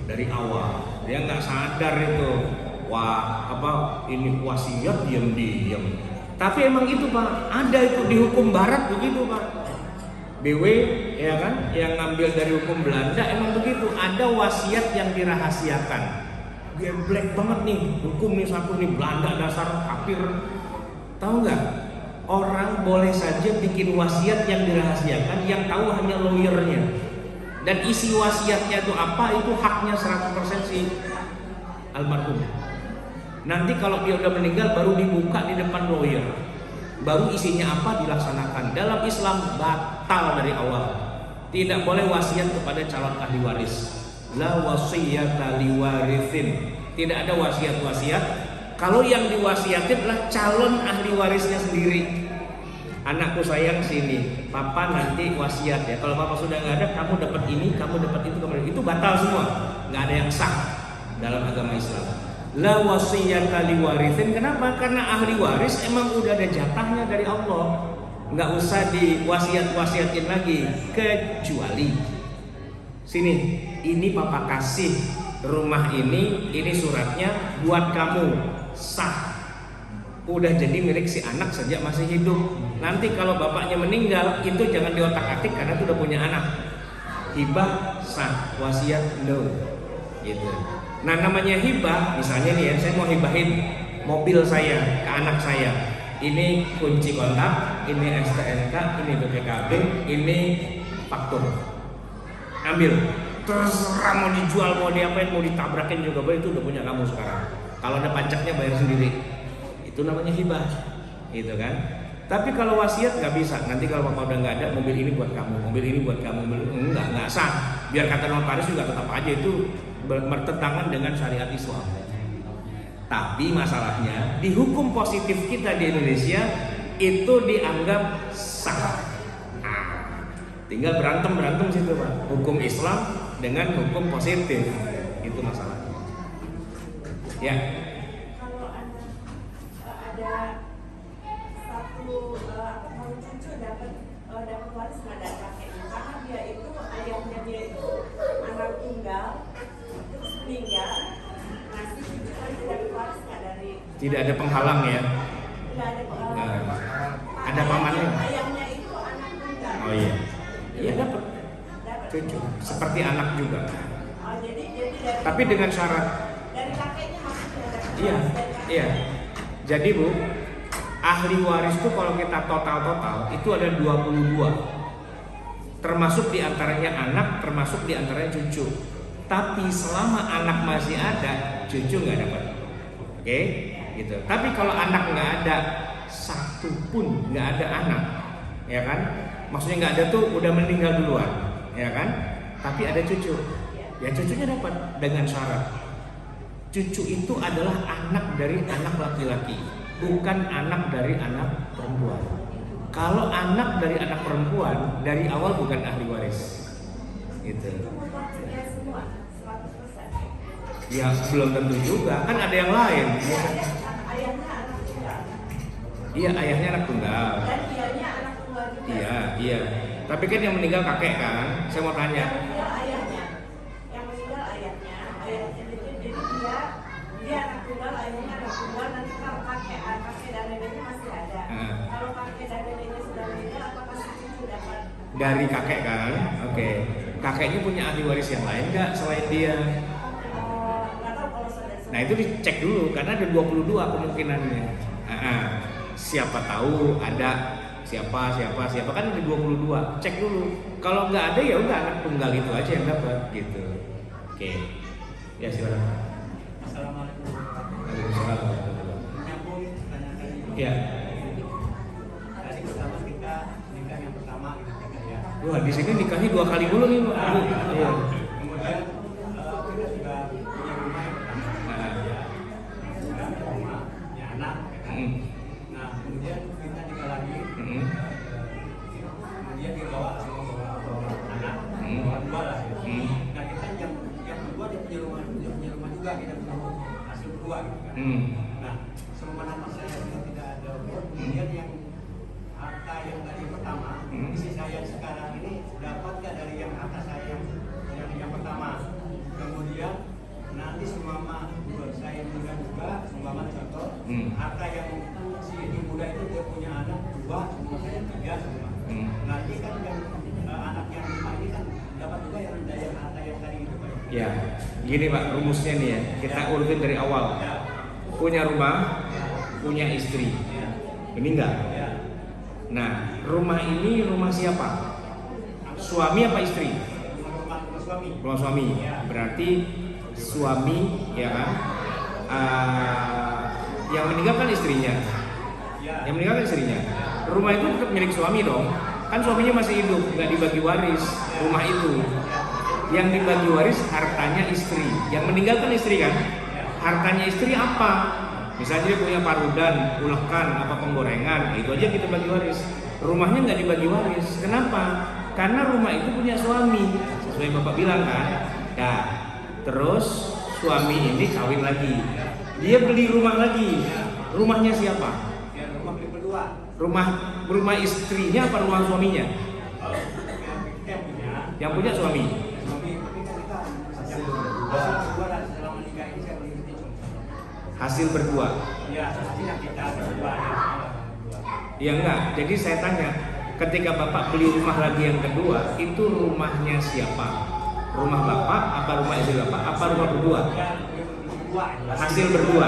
dari awal. Dia nggak sadar itu, wah apa ini wasiat diam-diam. Tapi emang itu Pak, ada itu di hukum Barat begitu Pak. BW ya kan, yang ngambil dari hukum Belanda emang begitu. Ada wasiat yang dirahasiakan. Dia black banget nih, hukum nih satu nih Belanda dasar kafir. Tahu nggak? Orang boleh saja bikin wasiat yang dirahasiakan, yang tahu hanya lawyernya. Dan isi wasiatnya itu apa, itu haknya 100% si almarhum. Nanti kalau dia udah meninggal baru dibuka di depan lawyer, baru isinya apa dilaksanakan. Dalam Islam batal dari awal. Tidak boleh wasiat kepada calon ahli waris. La wasiyata liwarithin. Tidak ada wasiat-wasiat. Kalau yang diwasiatin adalah calon ahli warisnya sendiri. Anakku sayang sini, papa nanti wasiat ya. Kalau papa sudah nggak ada, kamu dapat ini, kamu dapat itu, kamu dapat itu, batal semua. Nggak ada yang sah dalam agama Islam. La wasiyata liwarithin. Kenapa? Karena ahli waris emang udah ada jatahnya dari Allah. Nggak usah diwasiat-wasiatin lagi. Kecuali sini, ini papa kasih rumah ini suratnya buat kamu, sah. Udah jadi milik si anak sejak masih hidup. Nanti kalau bapaknya meninggal, itu jangan diotak-atik karena itu udah punya anak. Hibah sah, wasiat no. Gitu. Nah namanya hibah, misalnya nih ya, saya mau hibahin mobil saya ke anak saya. Ini kunci kontak, ini STNK, ini BPKB, ini faktur. Ambil. Terserah mau dijual, mau diapain, mau ditabrakin juga boleh, itu udah punya kamu sekarang. Kalau ada pajaknya bayar sendiri. Itu namanya hibah, gitu kan? Tapi kalau wasiat nggak bisa. Nanti kalau papa udah nggak ada, mobil ini buat kamu, mobil ini buat kamu, nggak sah. Biar kata notaris juga tetap aja itu bertentangan dengan syariat Islam. Tapi masalahnya di hukum positif kita di Indonesia itu dianggap sah. Tinggal berantem situ Pak. Hukum Islam dengan hukum positif itu masalahnya. Ya. Kalau ada satu kalau cucu dapat waris nggak ada kakeknya, karena dia itu ayahnya dia itu anak tunggal, terus meninggal, ngasih cucu lagi dari waris nggak dari. Tidak ada penghalang ya. Nggak ada penghalang. Ada pamannya. Ayahnya itu anak tunggal. Oh iya. Iya dapat cucu seperti anak juga. Oh, jadi dari, tapi dengan syarat dari kakeknya maksudnya dari iya iya. Jadi Bu, ahli waris itu kalau kita total itu ada 22. Termasuk diantaranya anak, termasuk diantaranya cucu. Tapi selama anak masih ada, cucu nggak dapat. Oke, gitu. Tapi kalau anak nggak ada, satu pun nggak ada anak, ya kan? Maksudnya nggak ada tuh udah meninggal duluan, ya kan? Tapi ada cucu, ya cucunya dapat dengan syarat. Cucu itu adalah anak dari anak laki-laki, bukan anak dari anak perempuan. Kalau anak dari anak perempuan dari awal bukan ahli waris, gitu. semua 100%. Ya belum tentu juga, kan ada yang lain. Ayahnya anak tunggal. Iya ayahnya anak tunggal. Dan dianya anak tunggal juga. Iya. Tapi kan yang meninggal kakek kan? Saya mau tanya. Yang meninggal ayahnya. Jadi dia anak tunggal, ayahnya anak tunggal. Nanti kalau kakek dan neneknya masih ada. Kalau kakek dan neneknya sudah meninggal, apakah si cucu dapat? Dari kakek kan? Oke. Kakeknya punya ahli waris yang lain nggak selain dia? Nggak tahu kalau saudara. Nah itu dicek dulu karena ada 22 kemungkinannya. Siapa tahu ada siapa kan ada 22. Cek dulu. Kalau nggak ada ya udah anak tunggal itu aja yang dapat gitu. Oke. Ya silakan. Assalamualaikum. Menyambung pertanyaan tadi. Ya. Tadi pertama kita nikah yang pertama gitu kan ya. Wah, di sini nikahnya 2 kali dulu nih, Pak. Iya. Kemudian kita juga punya rumah yang pertama. Nah. Ya. Sudah punya rumah, punya anak. Ya kan? Nah, kemudian kita nikah lagi. Kemudian dia bawa anak, bawa 2 lah. Ya. Nah, kita yang kedua dia punya rumah juga, kita punya hasil 2 gitu kan. Nah, semua anak saya sudah tidak ada. Kemudian yang harta yang tadi pertama, isi saya sekarang ini dapat nggak dari yang harta saya yang pertama? Kemudian nanti seumpama saya meninggal juga, seumpama contoh, harta yang si ibu muda itu dia punya anak 2, semua saya 3 semua. Nanti kan yang anak yang 5 ini kan dapat juga yang dari harta yang tadi itu Pak. Ya, gini Pak, rumusnya nih ya, kita urutin dari awal. Punya rumah, punya istri, meninggal. Nah, rumah ini rumah siapa? Suami apa istri? Rumah suami. Berarti suami, ya kan? Yang meninggal kan istrinya. Yang meninggal kan istrinya. Rumah itu tetap milik suami dong. Kan suaminya masih hidup, nggak dibagi waris rumah itu. Yang dibagi waris hartanya istri. Yang meninggal kan istri kan? Hartanya istri apa? Misalnya dia punya parudan, ulekan, apa penggorengan, itu aja kita bagi waris. Rumahnya nggak dibagi waris. Kenapa? Karena rumah itu punya suami, sesuai Bapak bilang kan. Nah, terus suami ini kawin lagi, dia beli rumah lagi. Rumahnya siapa? Ya, rumah beli berdua. Rumah istrinya apa rumah suaminya? Yang punya suami. Hasil berdua. Ya, hasilnya kita berdua. Ya enggak. Jadi saya tanya, ketika Bapak beli rumah lagi yang kedua, itu rumahnya siapa? Rumah Bapak, apa rumah istri Bapak, apa rumah berdua? Hasil berdua.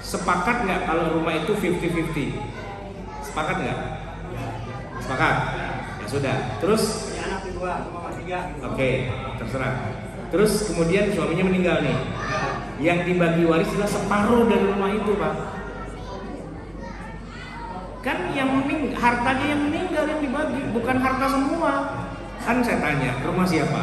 Sepakat nggak kalau rumah itu 50-50? Sepakat nggak? Sepakat. Ya sudah. Terus? Anak kedua, rumah 3. Oke, terserah. Terus kemudian suaminya meninggal nih. Yang dibagi waris adalah separuh dari rumah itu, Pak. Kan hartanya yang meninggal yang dibagi, bukan harta semua. Kan saya tanya, rumah siapa?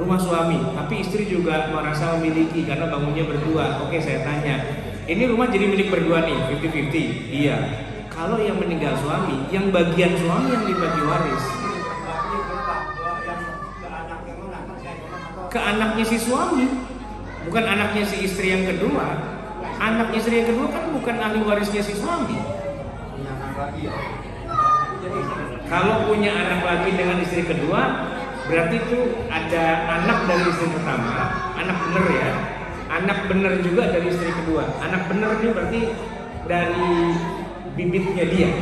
Rumah suami, tapi istri juga merasa memiliki karena bangunnya berdua. Oke, saya tanya, ini rumah jadi milik berdua nih, 50-50? Iya. Kalau yang meninggal suami, yang bagian suami yang dibagi waris ke anaknya si suami, bukan anaknya si istri yang kedua. Anak istri yang kedua kan bukan ahli warisnya si suami. Kalau punya anak lagi dengan istri kedua, berarti itu ada anak dari istri pertama, anak bener ya, anak bener juga dari istri kedua. Anak bener ini berarti dari bibitnya dia,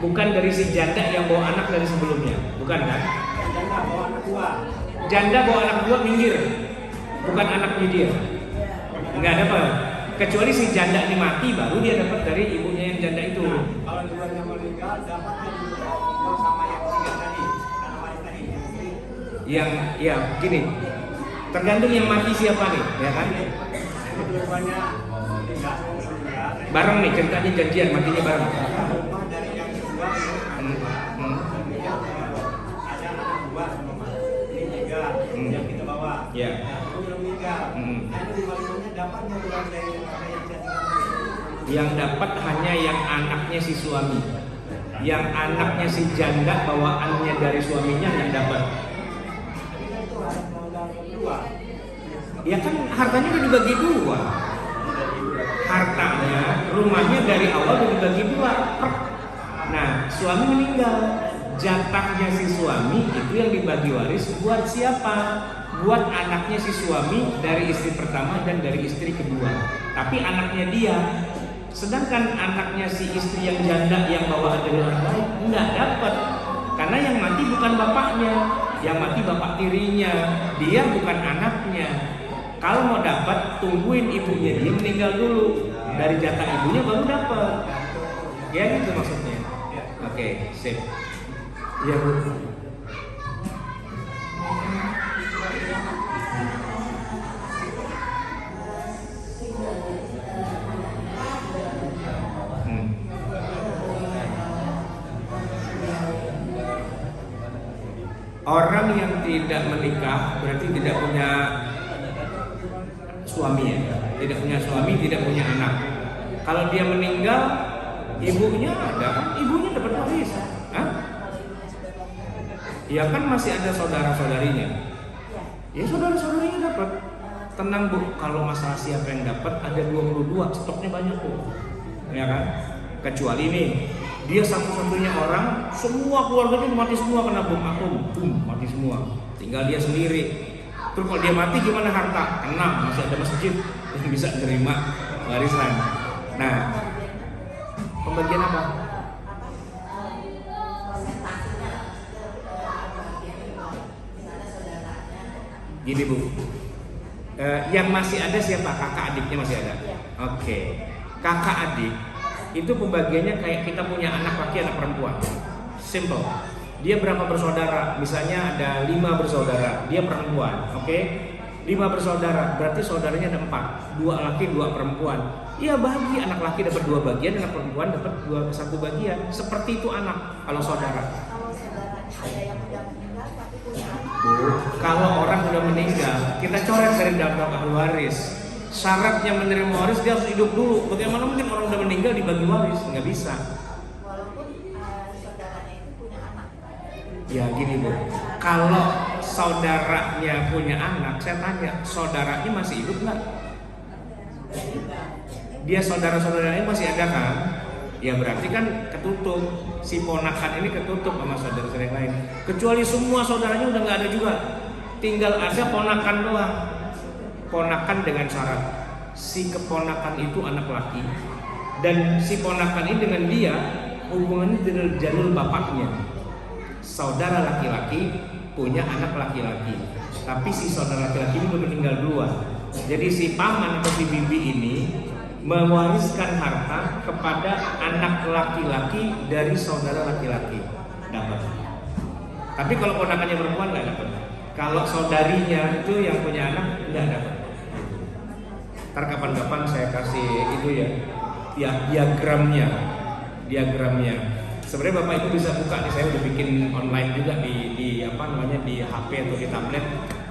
bukan dari si janda yang bawa anak dari sebelumnya, bukan kan? Janda bawa anak dua minggir, bukan anaknya dia. Nggak ada apa, kecuali si janda ini mati baru dia dapat dari ibunya yang janda itu. Kalau duanya meninggal dapatnya juga sama yang meninggal tadi, karena waris tadi. Yang ya gini, tergantung yang mati siapa nih, ya kan? Dua-duanya meninggal, bareng nih ceritanya janjian matinya bareng. rumah dari yang kedua, ada anak 2 sama ini 3 yang kita bawa. Ya. Nah, itu belum meninggal. Nah, itu di bawahnya dapatnya bukan dari yang saya. Yang dapat hanya yang anaknya si suami, yang anaknya si janda bawaannya dari suaminya yang dapat. Ya kan hartanya udah dibagi 2. Hartanya, rumahnya dari awal udah dibagi 2. Nah, suami meninggal, jatahnya si suami itu yang dibagi waris buat siapa? Buat anaknya si suami dari istri pertama dan dari istri kedua. Tapi anaknya dia. Sedangkan anaknya si istri yang janda yang bawaan dari orang lain nggak dapat, karena yang mati bukan bapaknya, yang mati bapak tirinya, dia bukan anaknya. Kalau mau dapat, tungguin ibunya dia meninggal dulu, dari jatah ibunya baru dapat. Ya gitu maksudnya. Oke, sip. Ya Bu. Orang yang tidak menikah berarti tidak punya suami ya, tidak punya suami, tidak punya anak. Kalau dia meninggal, ibunya ada, ibunya dapat waris. Hah? Ya kan masih ada saudara-saudarinya. Ya saudara-saudarinya dapat. Tenang Bu, kalau masalah siapa yang dapat ada 22, stoknya banyak Bu. Ya kan? Kecuali nih, dia satu-satunya orang, semua keluarganya mati semua kena bom atom, mati semua. Tinggal dia sendiri. Terus kalau dia mati gimana harta? Tenang, masih ada masjid yang bisa menerima warisan. Nah, pembagian apa? Gini Bu, yang masih ada siapa? Kakak adiknya masih ada. Oke. Kakak adik itu pembagiannya kayak kita punya anak laki anak perempuan. Simple. Dia berapa bersaudara? Misalnya ada 5 bersaudara, dia perempuan. Oke. 5 bersaudara, berarti saudaranya ada 4, 2 laki 2 perempuan. Iya, bagi anak laki dapat 2 bagian, anak perempuan dapat 1 bagian. Seperti itu anak kalau saudara. Kalau saudara ada yang udah meninggal tapi punya anak. Bu, kalau orang udah meninggal, kita coret dari daftar ahli waris. Syaratnya menerima waris dia harus hidup dulu. Bagaimana mungkin orang udah meninggal dibagi waris? Nggak bisa. Walaupun saudaranya itu punya anak. Ya gini Bu, kalau saudaranya punya anak, saya tanya, saudaranya masih hidup nggak? Dia saudara-saudaranya masih ada kan? Ya berarti kan ketutup. Si ponakan ini ketutup sama saudara-saudara yang lain. Kecuali semua saudaranya udah nggak ada juga, tinggal ada ponakan doang. Ponakan dengan syarat si keponakan itu anak laki dan si ponakan ini dengan dia hubungannya dengan jalur bapaknya. Saudara laki-laki punya anak laki-laki, tapi si saudara laki-laki ini udah meninggal duluan. Jadi si paman atau si bibi ini mewariskan harta kepada anak laki-laki dari saudara laki-laki, dapat. Tapi kalau ponakannya perempuan nggak dapat. Kalau saudarinya itu yang punya anak nggak dapat. Ntar kapan-kapan saya kasih itu ya diagramnya. Sebenarnya Bapak Ibu bisa buka nih, saya udah bikin online juga di apa namanya di HP atau di tablet,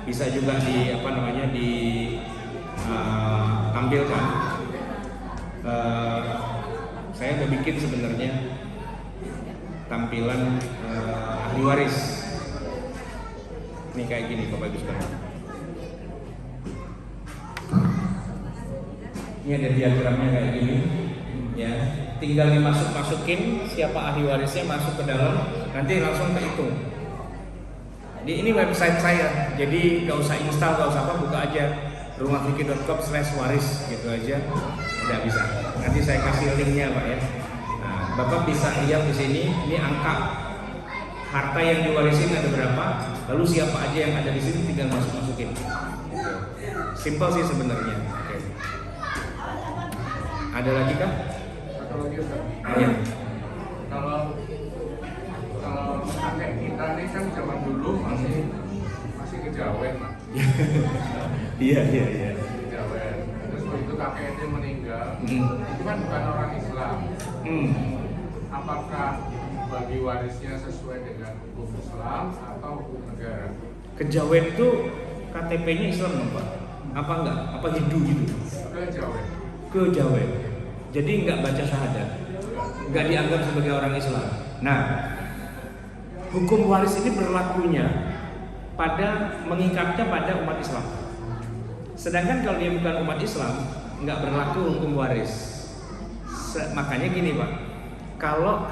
bisa juga di apa namanya di tampilkan. Saya udah bikin sebenarnya tampilan ahli waris. Ini kayak gini Bapak Ibu sekalian. Ini ada diagramnya kayak gini, ya. Tinggal dimasukin siapa ahli warisnya, masuk ke dalam, nanti langsung kehitung. Ini website saya, jadi gak usah install, gak usah apa, buka aja rumahfikir.com/waris gitu aja, udah bisa. Nanti saya kasih linknya Pak ya. Nah, Bapak bisa lihat di sini, ini angka harta yang diwarisin ada berapa, lalu siapa aja yang ada di sini tinggal masukin. Simple sih sebenarnya. Oke. Ada lagi kah? Satu lagi Ustaz. Ya. Kalau kakek kita ini kan zaman dulu masih kejawen Pak. Iya. Kejawen. Terus begitu kakek itu meninggal, itu kan bukan orang Islam. Apakah bagi warisnya sesuai dengan hukum Islam atau hukum negara? Kejawen itu KTP-nya Islam dong Pak? Apa enggak? Apa Hindu gitu? Kejawen. Kejawen. Jadi enggak baca syahadat, enggak dianggap sebagai orang Islam. Nah, hukum waris ini berlakunya pada mengikatnya pada umat Islam. Sedangkan kalau dia bukan umat Islam, enggak berlaku hukum waris. Makanya gini Pak, kalau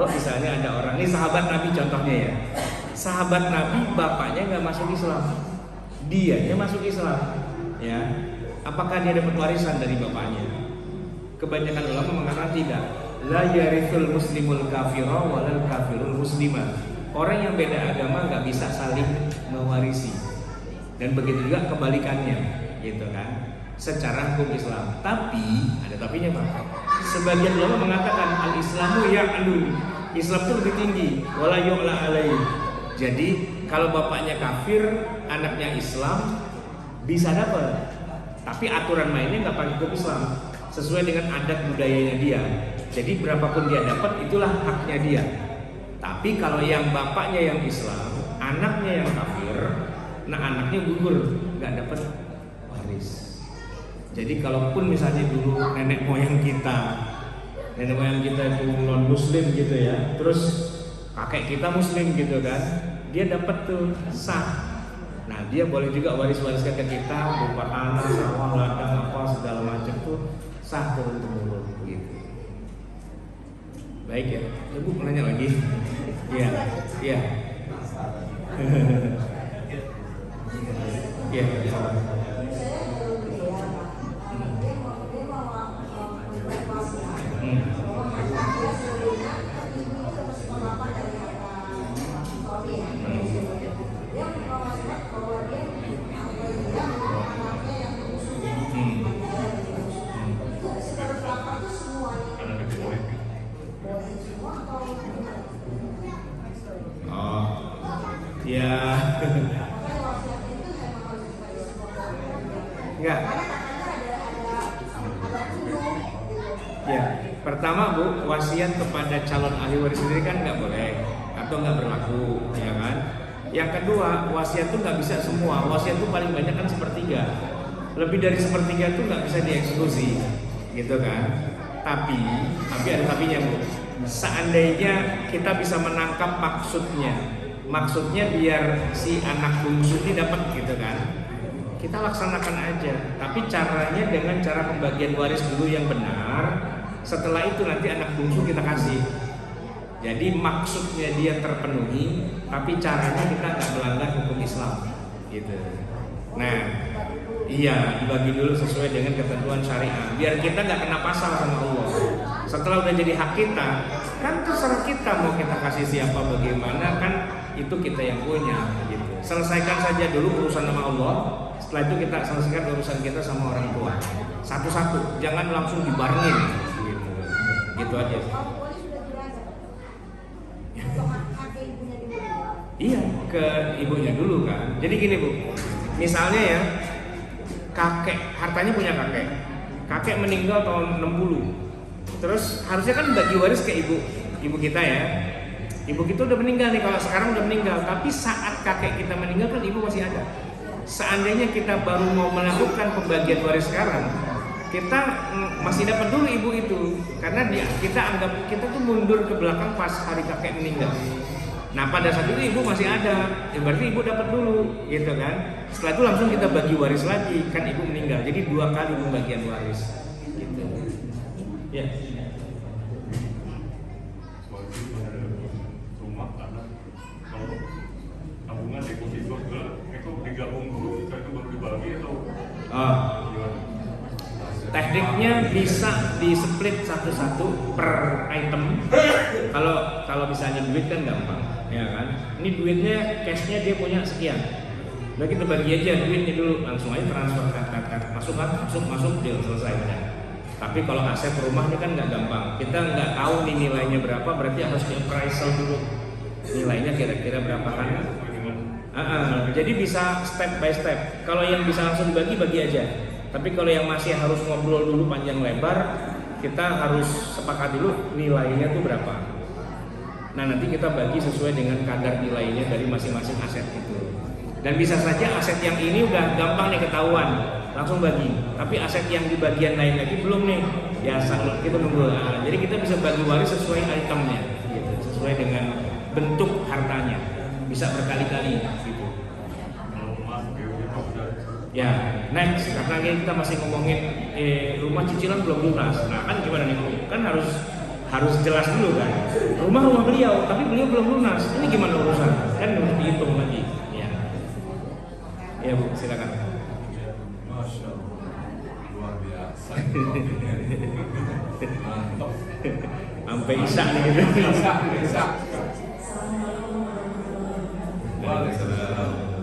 misalnya ada orang, ini sahabat Nabi contohnya ya, sahabat Nabi bapaknya nggak masuk Islam, dianya masuk Islam, ya, apakah dia dapat warisan dari bapaknya? Kebanyakan ulama mengatakan tidak. La yarithul muslimul kafira walal kafirul muslimah. Orang yang beda agama nggak bisa saling mewarisi. Dan begitu juga kebalikannya, gitu kan? Secara hukum Islam. Tapi ada tapinya Pak. Sebagian ulama mengatakan al-Islamu ya'lu. Islam itu lebih tinggi. Wala yu'la alaihi. Jadi kalau bapaknya kafir, anaknya Islam bisa dapat. Tapi aturan mainnya nggak pakai hukum Islam, sesuai dengan adat budayanya dia. Jadi berapapun dia dapat itulah haknya dia. Tapi kalau yang bapaknya yang Islam, Nah anaknya gugur, nggak dapat waris. Jadi kalaupun misalnya dulu nenek moyang kita itu non muslim gitu ya, terus kakek kita muslim gitu kan, dia dapat tuh sah. Nah dia boleh juga wariskan ke kita berupa tanah, sawah, ladang, apa segala macam tuh sah turun temurun gitu. Baik ya, Ibu mau nanya lagi? Iya, iya. Iya, ya. Enggak. Ya, pertama Bu, wasiat kepada calon ahli waris sendiri kan nggak boleh atau nggak berlaku, ya kan? Yang kedua, wasiat itu nggak bisa semua. Wasiat itu paling banyak kan sepertiga. Lebih dari sepertiga itu nggak bisa dieksekusi, gitu kan? Tapi ada tapinya Bu. Seandainya kita bisa menangkap maksudnya biar si anak bungsu ini dapat gitu kan, kita laksanakan aja. Tapi caranya dengan cara pembagian waris dulu yang benar. Setelah itu nanti anak bungsu kita kasih. Jadi maksudnya dia terpenuhi, tapi caranya kita nggak melanggar hukum Islam, gitu. Nah, iya dibagi dulu sesuai dengan ketentuan syariah, biar kita nggak kena pasal sama Allah. Setelah udah jadi hak kita, kan terserah kita mau kita kasih siapa bagaimana, kan itu kita yang punya, gitu. Selesaikan saja dulu urusan sama Allah. Setelah itu kita selesaikan urusan kita sama orang tua. Satu-satu, jangan langsung dibarengin. Gitu aja. Iya, ke ibunya dulu kan. Jadi gini Bu, misalnya ya, hartanya punya kakek meninggal tahun 60. Terus harusnya kan bagi waris ke ibu kita ya. Ibu kita udah meninggal nih, kalau sekarang udah meninggal. Tapi saat kakek kita meninggal kan ibu masih ada. Seandainya kita baru mau melakukan pembagian waris sekarang, kita masih dapat dulu ibu itu, karena kita anggap kita tuh mundur ke belakang pas hari kakek meninggal. Nah pada saat itu ibu masih ada, ya berarti ibu dapat dulu, gitu kan. Setelah itu langsung kita bagi waris lagi, kan ibu meninggal. Jadi 2 kali pembagian waris, gitu. Ya. Rumah karena kalau tabungan deposito itu digabung dulu, itu baru dibagi atau? Tekniknya bisa di split satu-satu per item. Kalau misalnya duit kan gampang, ya kan? Ini duitnya, cashnya dia punya sekian. Udah kita bagi aja duitnya dulu, langsung aja transfer, masuk, deal, selesai udah. Tapi kalau aset rumah ini kan nggak gampang. Kita nggak tahu nih nilainya berapa, berarti harus di appraisal dulu. Nilainya kira-kira berapa kan? Jadi bisa step by step. Kalau yang bisa langsung dibagi aja. Tapi kalau yang masih harus ngobrol dulu panjang lebar, kita harus sepakat dulu nilainya tuh berapa. Nah nanti kita bagi sesuai dengan kadar nilainya dari masing-masing aset itu. Dan bisa saja aset yang ini udah gampang nih ketahuan, langsung bagi. Tapi aset yang di bagian lain lagi belum nih, ya kita nunggu. Jadi kita bisa bagi waris sesuai itemnya, gitu. Sesuai dengan bentuk hartanya, bisa berkali-kali gitu. Ya, next, karena kita masih ngomongin rumah cicilan belum lunas. Nah kan gimana nih Bu? Kan harus jelas dulu kan. Rumah beliau, tapi beliau belum lunas. Ini gimana urusan? Kan harus dihitung lagi. Ya, ya Bu, silakan. Masya Allah, luar biasa. Mantap. Sampai isak nih gitu. Isak. Waalaikumsalam.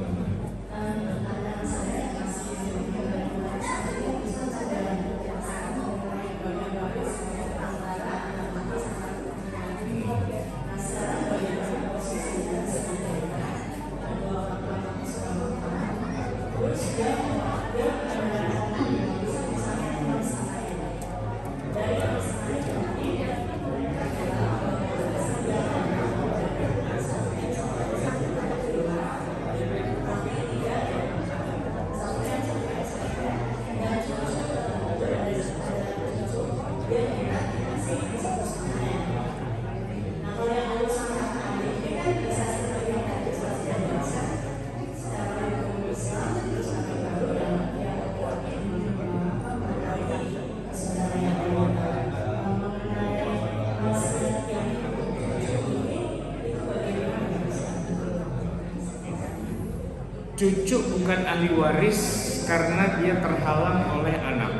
cucu bukan ahli waris karena dia terhalang oleh anak.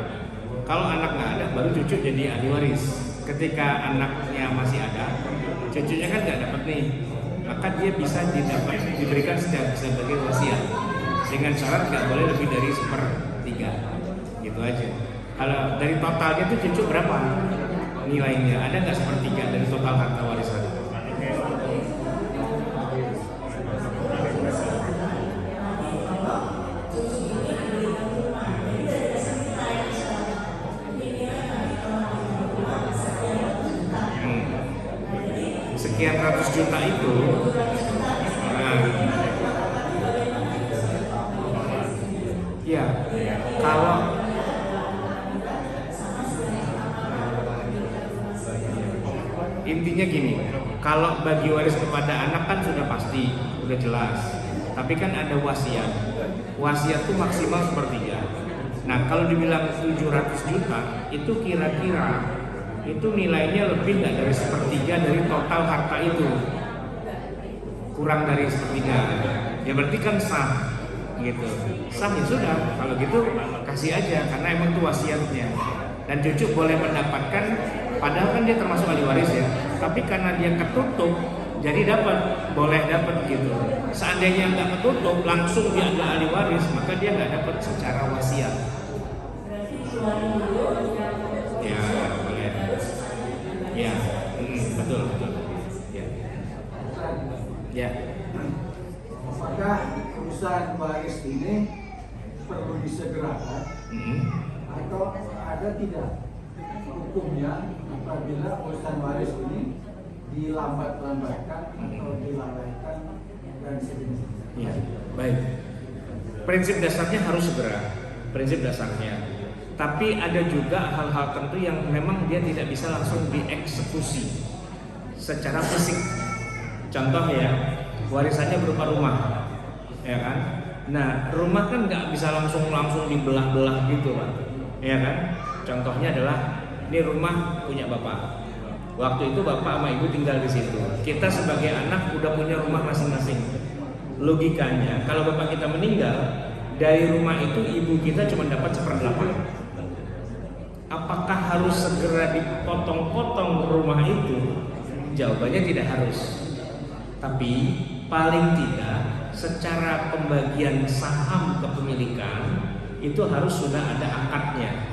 Kalau anak nggak ada, baru cucu jadi ahli waris. Ketika anaknya masih ada, cucunya kan nggak dapat nih, maka dia bisa diberikan sebagai wasiat dengan syarat nggak boleh lebih dari 1/3, gitu aja. Kalau dari totalnya tuh cucu berapa nilainya? Ada nggak 1/3 dari total harta warisan? Sekian ratus juta itu, ya kalau intinya gini, kalau bagi waris kepada anak kan sudah pasti, udah jelas. Tapi kan ada wasiat. Wasiat tuh maksimal 1/3. Nah kalau dibilang 700 juta, itu kira-kira itu nilainya lebih nggak dari 1/3 dari total harta itu, kurang dari 1/3. Ya berarti kan sah, gitu. Sah ya sudah, kalau gitu kasih aja karena emang itu wasiatnya. Dan cucu boleh mendapatkan, padahal kan dia termasuk ahli waris ya. Tapi karena dia ketutup, jadi boleh dapat gitu. Seandainya nggak ketutup, langsung dia ada ahli waris, maka dia nggak dapat secara wasiat. Ya, boleh. Ya, betul. Ya. Ya. Apakah urusan waris ini perlu disegerakan atau ada tidak hukumnya apabila urusan waris ini dilambat-lambatkan atau dilalaikan dan sejenisnya? Ya, baik. Prinsip dasarnya harus segera. Prinsip dasarnya. Tapi ada juga hal-hal tertentu yang memang dia tidak bisa langsung dieksekusi secara fisik. Contoh ya, warisannya berupa rumah, ya kan? Nah, rumah kan nggak bisa langsung dibelah-belah gitu, Pak, ya kan? Contohnya adalah ini rumah punya bapak. Waktu itu bapak sama ibu tinggal di situ. Kita sebagai anak udah punya rumah masing-masing. Logikanya, kalau bapak kita meninggal, dari rumah itu ibu kita cuma dapat 1/8. Apakah harus segera dipotong-potong rumah itu? Jawabannya tidak harus. Tapi paling tidak secara pembagian saham kepemilikan itu harus sudah ada akadnya.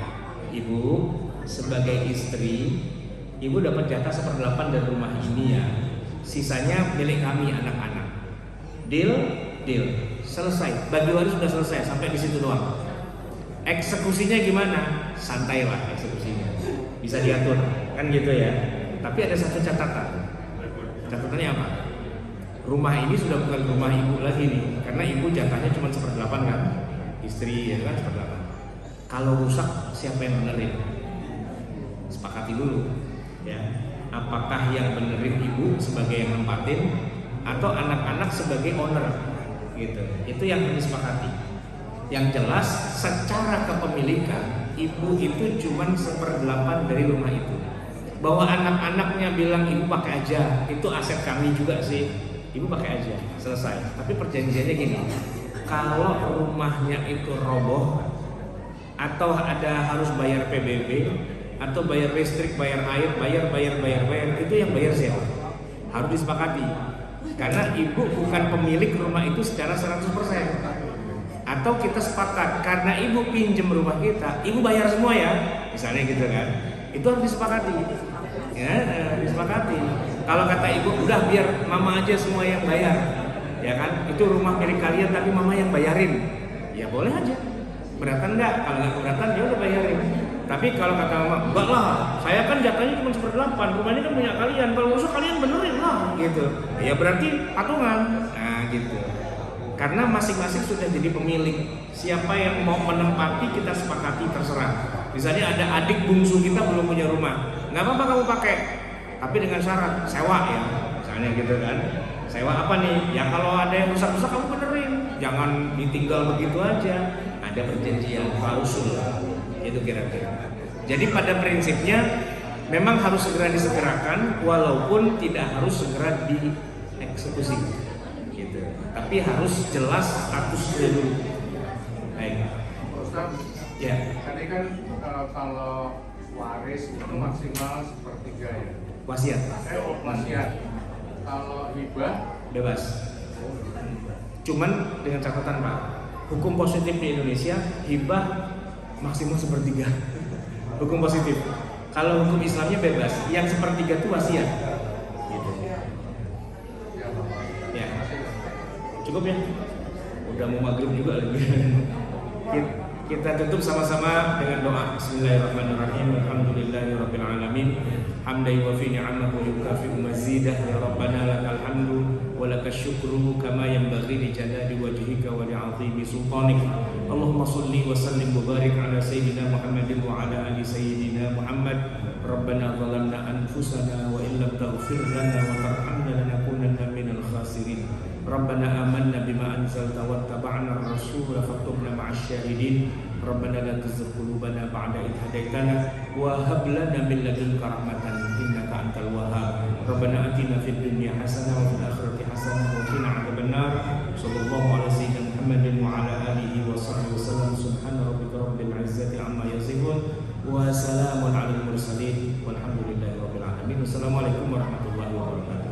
Ibu sebagai istri, ibu dapat jatah 1/8 dari rumah ini ya. Sisanya milik kami anak-anak. Deal? Selesai. Bagi waris sudah selesai, sampai di situ doang. Eksekusinya gimana? Santai lah eksekusinya, bisa diatur kan gitu ya. Tapi ada satu catatan. Catatannya apa? Rumah ini sudah bukan rumah ibu lagi nih, karena ibu jatahnya cuma 1/8 kan, istri ya kan 1/8. Kalau rusak siapa yang benerin? Sepakati dulu ya. Apakah yang benerin ibu sebagai yang nempatin atau anak-anak sebagai owner gitu? Itu yang disepakati. Yang jelas secara kepemilikan ibu itu cuma 1/8 dari rumah itu. Bahwa anak-anaknya bilang ibu pakai aja, itu aset kami juga sih, ibu pakai aja, selesai. Tapi perjanjiannya gini, kalau rumahnya itu roboh atau ada harus bayar PBB atau bayar listrik, bayar air, bayar, itu yang bayar siapa? Harus disepakati. Karena ibu bukan pemilik rumah itu secara 100%. Atau kita sepakat karena ibu pinjem rumah kita, ibu bayar semua ya, misalnya gitu kan? Itu harus disepakati, ya, disepakati. Kalau kata ibu, udah biar mama aja semua yang bayar, ya kan? Itu rumah milik kalian tapi mama yang bayarin, ya boleh aja. Beratan nggak? Kalau nggak beratan dia udah bayarin. Tapi kalau kata mama, enggak lah, saya kan jatahnya cuma 1/8, rumah ini kan punya kalian, kalau rusak kalian benerin lah, gitu. Ya berarti patungan, nah gitu. Karena masing-masing sudah jadi pemilik. Siapa yang mau menempati kita sepakati terserah. Misalnya ada adik bungsu kita belum punya rumah, nggak apa-apa kamu pakai, tapi dengan syarat sewa ya, misalnya gitu kan. Sewa apa nih? Ya kalau ada yang rusak-rusak kamu benerin, jangan ditinggal begitu aja. Ada perjanjian klausul, itu kira-kira. Jadi pada prinsipnya memang harus segera disegerakan, walaupun tidak harus segera dieksekusi. Gitu. tapi harus jelas statusnya dulu. Baik. Ustaz, Ya. tadi kan kalau waris itu maksimal 1/3 ya. Wasiat. Wasiat. Kalau hibah Bebas. Cuman dengan catatan Pak, hukum positif di Indonesia hibah maksimal 1/3. Hukum positif. Kalau hukum Islamnya bebas, yang 1/3 itu wasiat. Gitu. Ya. Cukup ya? Udah mau maghrib juga lagi. Kita tutup sama-sama dengan doa. Bismillahirrahmanirrahim. Alhamdulillahirabbil alamin. Hamdan yuwafi ni'amahu wa yukafi'u mazidah. Ya Rabbana lakal hamdu wa lakas syukru kama yanbaghi li jalali wajhika wa li'azimi sultanik. Allahumma shalli wa sallim wa barik ala sayyidina Muhammadin wa ala ali sayyidina Muhammad. Rabbana zalamna anfusana wa in lam taghfir lana wa tarhamna lanakunanna minal khasirin. Rabbana amanna bima anzalta wattaba'na ar-rasula faktubna ma'asy syahidin. Rabbana la tuzigh qulubana ba'da idh hadaitana wa hab lana min ladunka rahmatan innaka antal wahhab. Rabbana atina fid dunya hasanah wa fil akhirati hasanah wa qina adzabannar. Sallallahu alaihi sayyidina Muhammadin wa ala alihi wa sahbihi wasallam. Subhana rabbika rabbil izzati amma yasifun wa salamun alal mursalin walhamdulillahi rabbil alamin. Wassalamualaikum warahmatullahi wabarakatuh.